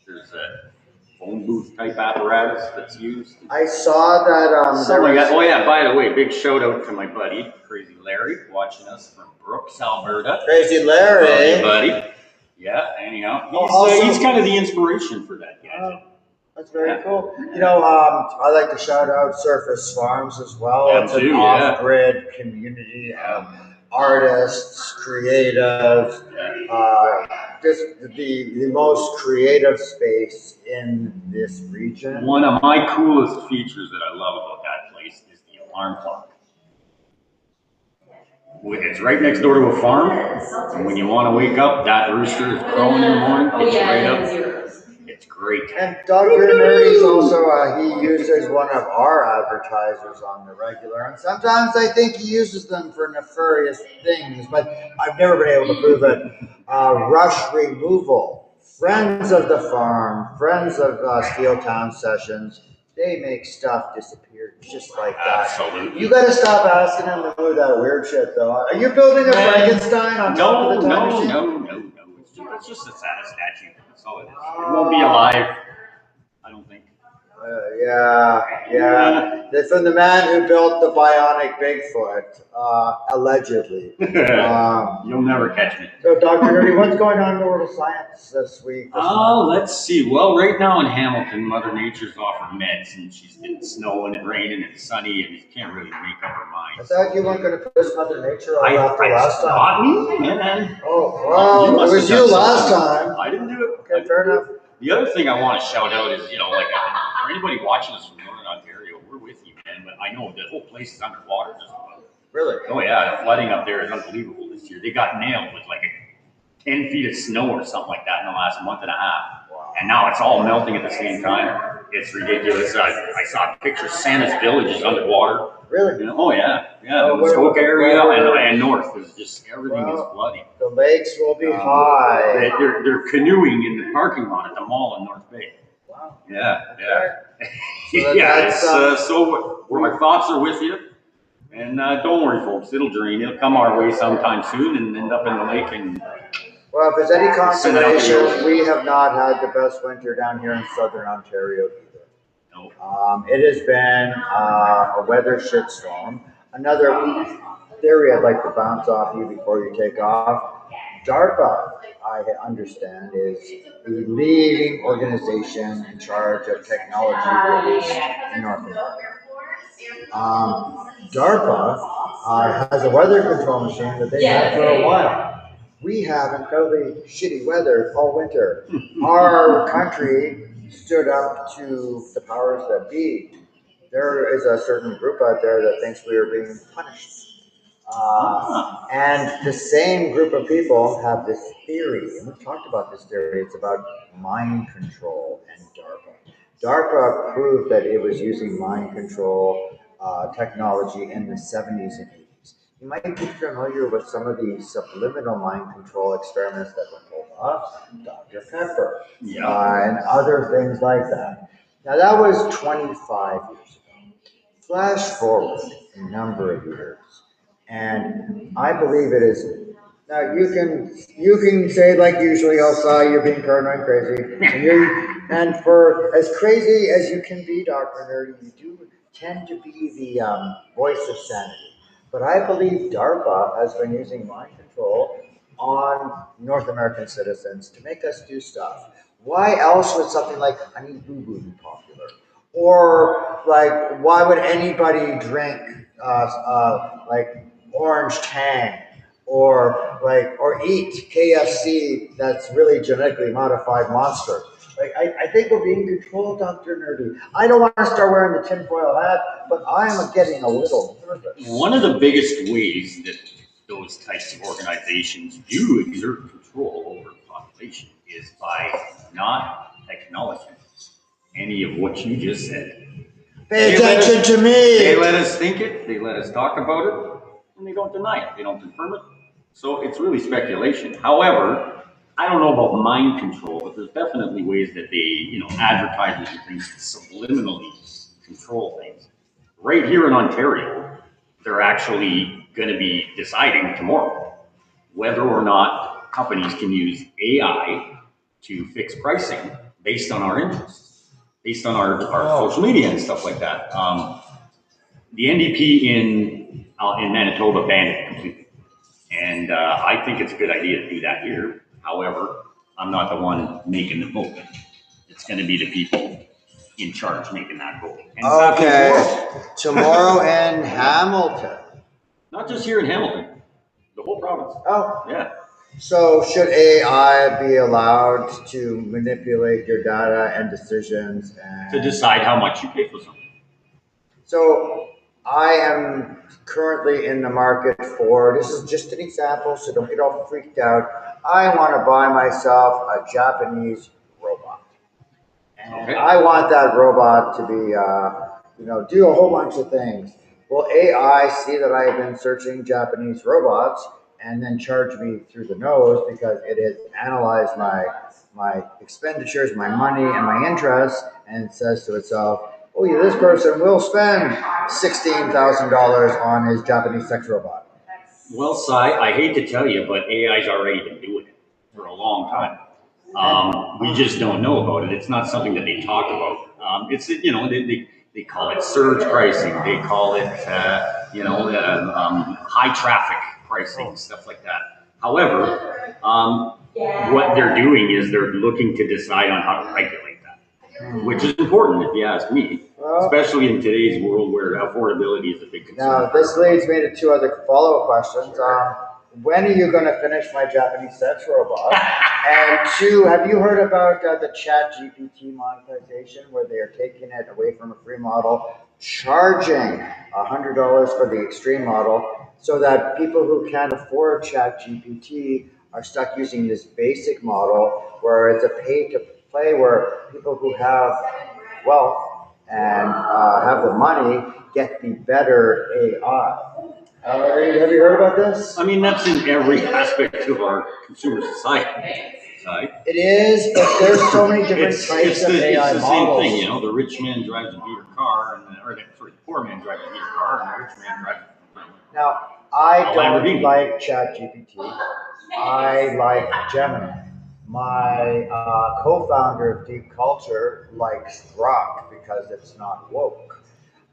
[SPEAKER 10] there's a phone booth type apparatus that's used.
[SPEAKER 3] I saw that.
[SPEAKER 10] Oh yeah, by the way, big shout out to my buddy, Crazy Larry, watching us from Brooks, Alberta.
[SPEAKER 3] Crazy Larry.
[SPEAKER 10] Hey, buddy. Yeah, anyhow. He's kind of the inspiration for that gadget.
[SPEAKER 3] That's very cool. You know, I like to shout out Surface Farms as well. It's an off-grid community of artists, creatives, just the most creative space in this region.
[SPEAKER 10] One of my coolest features that I love about that place is the alarm clock. It's right next door to a farm, and when you want to wake up, that rooster is crowing in the morning. It's right up. It's great.
[SPEAKER 3] And Dr. Nerdy's also, he uses one of our advertisers on the regular. And sometimes I think he uses them for nefarious things, but I've never been able to prove it. Rush Removal, friends of the farm, friends of Steel Town Sessions, they make stuff disappear just like that.
[SPEAKER 10] Absolutely.
[SPEAKER 3] You got to stop asking them to move that weird shit, though. Are you building a Frankenstein on top of the time machine?
[SPEAKER 10] No. It's just a statue. That's all it is. It won't be alive, I don't think.
[SPEAKER 3] Yeah. That's from the man who built the bionic Bigfoot, allegedly.
[SPEAKER 10] You'll never catch me.
[SPEAKER 3] So, Dr. Nerdy, what's going on in the world of science this week?
[SPEAKER 10] Let's see. Well, right now in Hamilton, Mother Nature's offering meds, and she's getting snowing and raining and sunny, and you can't really make up her mind.
[SPEAKER 3] I thought you weren't going to push Mother Nature all after last time.
[SPEAKER 10] Not me, man.
[SPEAKER 3] Oh, well, it was you last time.
[SPEAKER 10] I didn't do it.
[SPEAKER 3] Okay, fair enough.
[SPEAKER 10] The other thing I want to shout out is, you know, like, for anybody watching us from Northern Ontario, we're with you, man. But I know the whole place is underwater just about.
[SPEAKER 3] Really?
[SPEAKER 10] Oh, yeah. The flooding up there is unbelievable this year. They got nailed with like 10 feet of snow or something like that in the last month and a half. Wow. And now it's all melting at the same time. It's ridiculous. I saw pictures. Santa's Village is underwater.
[SPEAKER 3] Really?
[SPEAKER 10] You know, oh, yeah. Yeah. The Muskoka area and north is just everything is flooding.
[SPEAKER 3] The lakes will be high.
[SPEAKER 10] They're canoeing in the parking lot at the mall in North Bay.
[SPEAKER 3] Wow.
[SPEAKER 10] Yeah.
[SPEAKER 3] So
[SPEAKER 10] so my thoughts are with you. And don't worry, folks. It'll drain. It'll come our way sometime soon and end up in the lake. And
[SPEAKER 3] well, if there's any consolation, we have not had the best winter down here in Southern Ontario either.
[SPEAKER 10] No.
[SPEAKER 3] It has been a weather shitstorm. Another theory I'd like to bounce off you before you take off. DARPA, I understand, is the leading organization in charge of technology release in North America. DARPA has a weather control machine that they've had for a while. We have incredibly shitty weather all winter. Our country stood up to the powers that be. There is a certain group out there that thinks we are being punished. And the same group of people have this theory, and we talked about this theory. It's about mind control and DARPA. DARPA proved that it was using mind control technology in the 70s and 80s. You might be familiar with some of the subliminal mind control experiments that were pulled off, Dr. Pepper, and other things like that. Now, that was 25 years ago. Flash forward a number of years, and I believe it is. Now you can say like usually, Elsa, you're being paranoid crazy, and for as crazy as you can be, Doctor Nerdy, you do tend to be the voice of sanity. But I believe DARPA has been using mind control on North American citizens to make us do stuff. Why else would something like Honey Boo Boo be popular? Or like, why would anybody drink like orange tang, or eat KFC that's really genetically modified monster? Like, I think we're being controlled, Dr. Nerdy. I don't want to start wearing the tinfoil hat, but I'm getting a little nervous.
[SPEAKER 10] One of the biggest ways that those types of organizations do exert control over the population is by not acknowledging any of what you just said.
[SPEAKER 3] Pay attention to me.
[SPEAKER 10] They let us think it, they let us talk about it, and they don't deny it, they don't confirm it. So it's really speculation. However, I don't know about mind control, but there's definitely ways that they, advertisers and things subliminally control things. Right here in Ontario, they're actually going to be deciding tomorrow whether or not companies can use AI to fix pricing based on our interests, based on our social media and stuff like that. The NDP in Manitoba banned it completely. And I think it's a good idea to do that here. However, I'm not the one making the vote. It's going to be the people in charge making that vote. And
[SPEAKER 3] okay, tomorrow in Hamilton.
[SPEAKER 10] Not just here in Hamilton, the whole province.
[SPEAKER 3] Oh.
[SPEAKER 10] Yeah.
[SPEAKER 3] So should AI be allowed to manipulate your data and decisions and
[SPEAKER 10] to decide how much you pay for something?
[SPEAKER 3] So I am currently in the market for, this is just an example, so don't get all freaked out. I want to buy myself a Japanese robot. And I want that robot to be, do a whole bunch of things. Will AI see that I have been searching Japanese robots and then charge me through the nose because it has analyzed my expenditures, my money, and my interests, and says to itself, oh yeah, this person will spend $16,000 on his Japanese sex robot.
[SPEAKER 10] Well, Cy, I hate to tell you, but AI's already been doing it for a long time. We just don't know about it. It's not something that they talk about. They call it surge pricing. They call it, high traffic pricing, stuff like that. However, what they're doing is they're looking to decide on how to regulate that, which is important if you ask me, especially in today's world where affordability is a big concern.
[SPEAKER 3] Now, this leads me to two other follow-up questions. When are you going to finish my Japanese sex robot? And two, have you heard about the ChatGPT monetization where they are taking it away from a free model, charging $100 for the extreme model so that people who can't afford ChatGPT are stuck using this basic model where it's a pay-to-play where people who have wealth and have the money get the better AI. Have you heard about this?
[SPEAKER 10] I mean, that's in every aspect of our consumer society.
[SPEAKER 3] It is, but there's so many different types of AI models. It's the same thing,
[SPEAKER 10] the rich man drives a beater car, the poor man drives a beater car, and the rich man drives a
[SPEAKER 3] Now, I don't like ChatGPT. I like Gemini. My co-founder of Deep Culture likes Grok because it's not woke.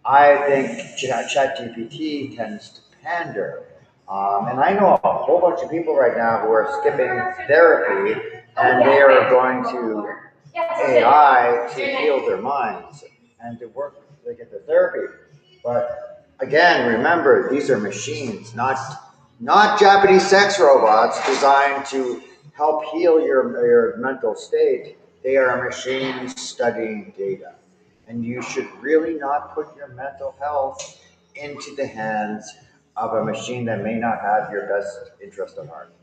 [SPEAKER 3] I think ChatGPT tends to pander. And I know a whole bunch of people right now who are skipping therapy and they are going to AI to heal their minds and to work, they get their therapy. But again, remember, these are machines, not Japanese sex robots designed to help heal your mental state. They are machines studying data. And you should really not put your mental health into the hands of a machine that may not have your best interest at heart.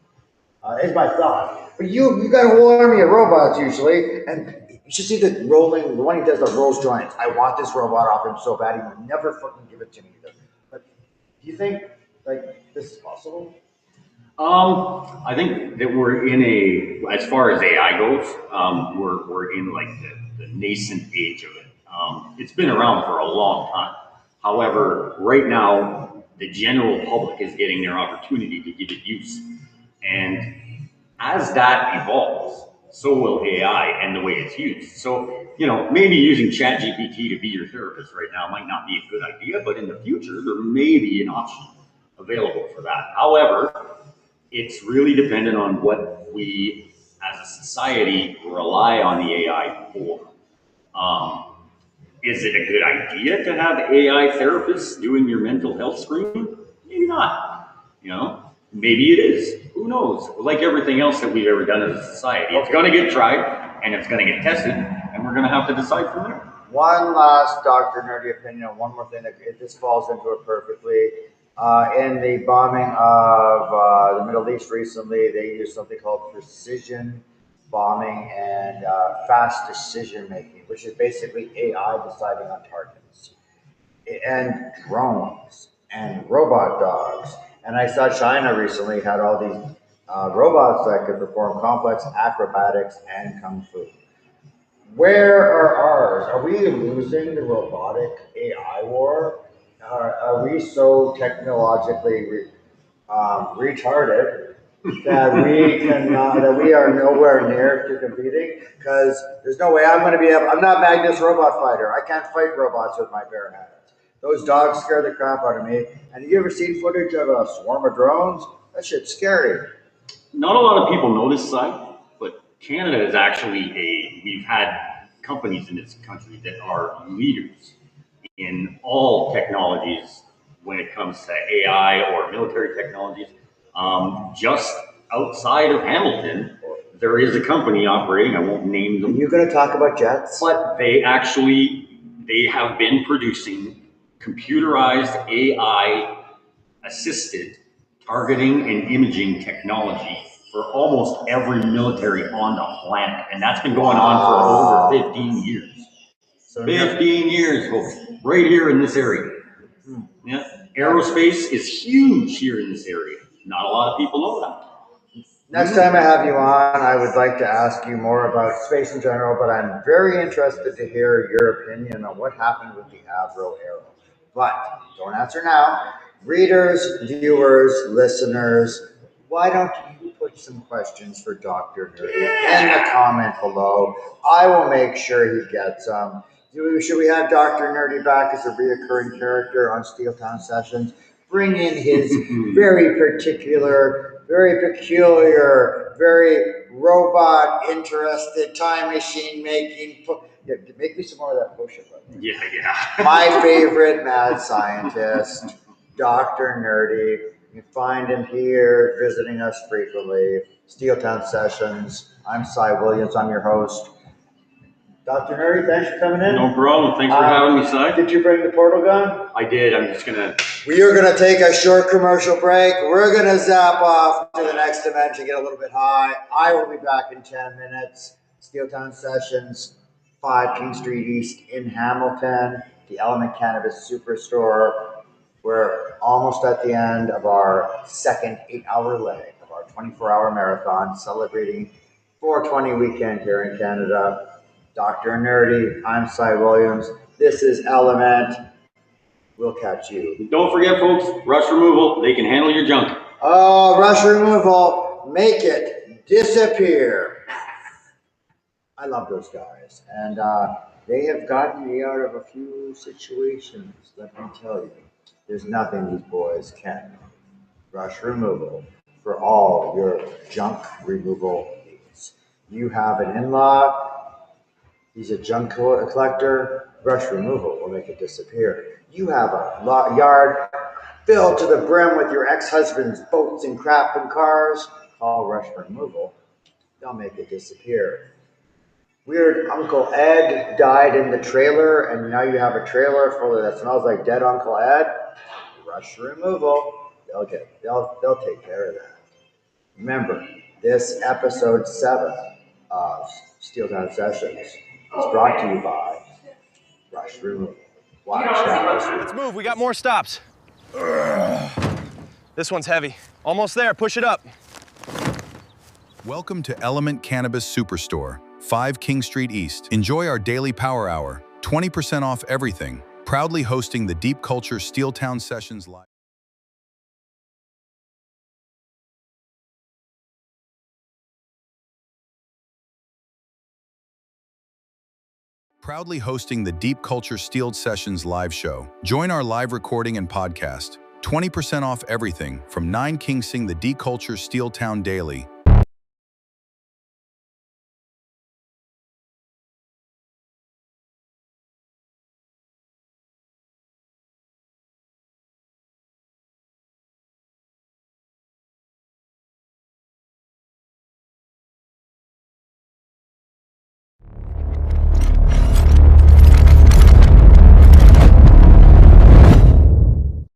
[SPEAKER 3] Is my thought. But you got a whole army of robots usually, and you should see the rolling, the one who does the rolls joints. I want this robot off him so bad, he will never fucking give it to me either. But do you think like this is possible?
[SPEAKER 10] I think that we're in as far as AI goes, we're in like the nascent age of it. It's been around for a long time. However, right now, the general public is getting their opportunity to give it use. And as that evolves, so will AI and the way it's used. So, maybe using ChatGPT to be your therapist right now might not be a good idea, but in the future, there may be an option available for that. However, it's really dependent on what we as a society rely on the AI for. Is it a good idea to have AI therapists doing your mental health screening? Maybe not. Maybe it is. Who knows? Like everything else that we've ever done as a society, it's going to get tried and it's going to get tested, and we're going to have to decide from there.
[SPEAKER 3] One last Dr. Nerdy opinion, one more thing that this falls into it perfectly. In the bombing of the Middle East recently, they used something called precision bombing and fast decision making, which is basically AI deciding on targets, and drones and robot dogs. And I saw China recently had all these robots that could perform complex acrobatics and kung fu. Where are ours? Are we losing the robotic AI war? Are we so technologically retarded that we are nowhere near to competing? Because there's no way I'm going to be able. I'm not Magnus Robot Fighter. I can't fight robots with my bare hands. Those dogs scare the crap out of me. And have you ever seen footage of a swarm of drones? That shit's scary.
[SPEAKER 10] Not a lot of people know this side, but Canada is actually we've had companies in this country that are leaders in all technologies when it comes to AI or military technologies. Just outside of Hamilton, there is a company operating, I won't name them.
[SPEAKER 3] You're going to talk about jets?
[SPEAKER 10] But they have been producing computerized AI assisted targeting and imaging technology for almost every military on the planet. And that's been going on for over 15 years. 15 years, folks, right here in this area. Yeah. Aerospace is huge here in this area. Not a lot of people know that.
[SPEAKER 3] Next time I have you on, I would like to ask you more about space in general, but I'm very interested to hear your opinion on what happened with the Avro Arrow. But don't answer now. Readers, viewers, listeners, why don't you put some questions for Dr. Nerdy in the comment below? I will make sure he gets them. Should we have Dr. Nerdy back as a reoccurring character on Steeltown Sessions? Bring in his very particular, very peculiar, very robot interested time machine making. Yeah, make me some more of that push-up.
[SPEAKER 10] Yeah.
[SPEAKER 3] My favorite mad scientist, Dr. Nerdy. You can find him here visiting us frequently. Steeltown Sessions. I'm Cy Williams. I'm your host. Dr. Nerdy, thanks for coming in.
[SPEAKER 10] No problem. Thanks for having me, Cy.
[SPEAKER 3] Did you bring the portal gun?
[SPEAKER 10] I did. I'm just going to...
[SPEAKER 3] We are going to take a short commercial break. We're going to zap off to the next dimension, get a little bit high. I will be back in 10 minutes. Steeltown Sessions, 5 King Street East in Hamilton, the Element Cannabis Superstore. We're almost at the end of our second 8-hour leg of our 24-hour marathon, celebrating 420 weekend here in Canada. Dr. Nerdy, I'm Cy Williams. This is Element. We'll catch you.
[SPEAKER 10] Don't forget, folks, rush removal. They can handle your junk.
[SPEAKER 3] Oh, rush removal. Make it disappear. I love those guys. And they have gotten me out of a few situations. Let me tell you, there's nothing these boys can't do. Rush removal for all your junk removal needs. You have an in-law. He's a junk collector. Rush removal will make it disappear. You have a yard filled to the brim with your ex-husband's boats and crap and cars. Call Rush Removal. They'll make it disappear. Weird Uncle Ed died in the trailer, and now you have a trailer full of that smells like dead Uncle Ed. brush removal. They'll take care of that. Remember, this episode 7 of Steel Town Sessions is brought to you by brush removal. Watch guys.
[SPEAKER 5] Let's move, we got more stops. This one's heavy. Almost there, push it up.
[SPEAKER 1] Welcome to Element Cannabis Superstore, 5 King Street East. Enjoy our daily power hour, 20% off everything. Proudly hosting the Deep Culture Steel Town Sessions live. Proudly hosting the Deep Culture Steel Sessions live show. Join our live recording and podcast. 20% off everything from 9 King Sing the Deep Culture Steel Town Daily.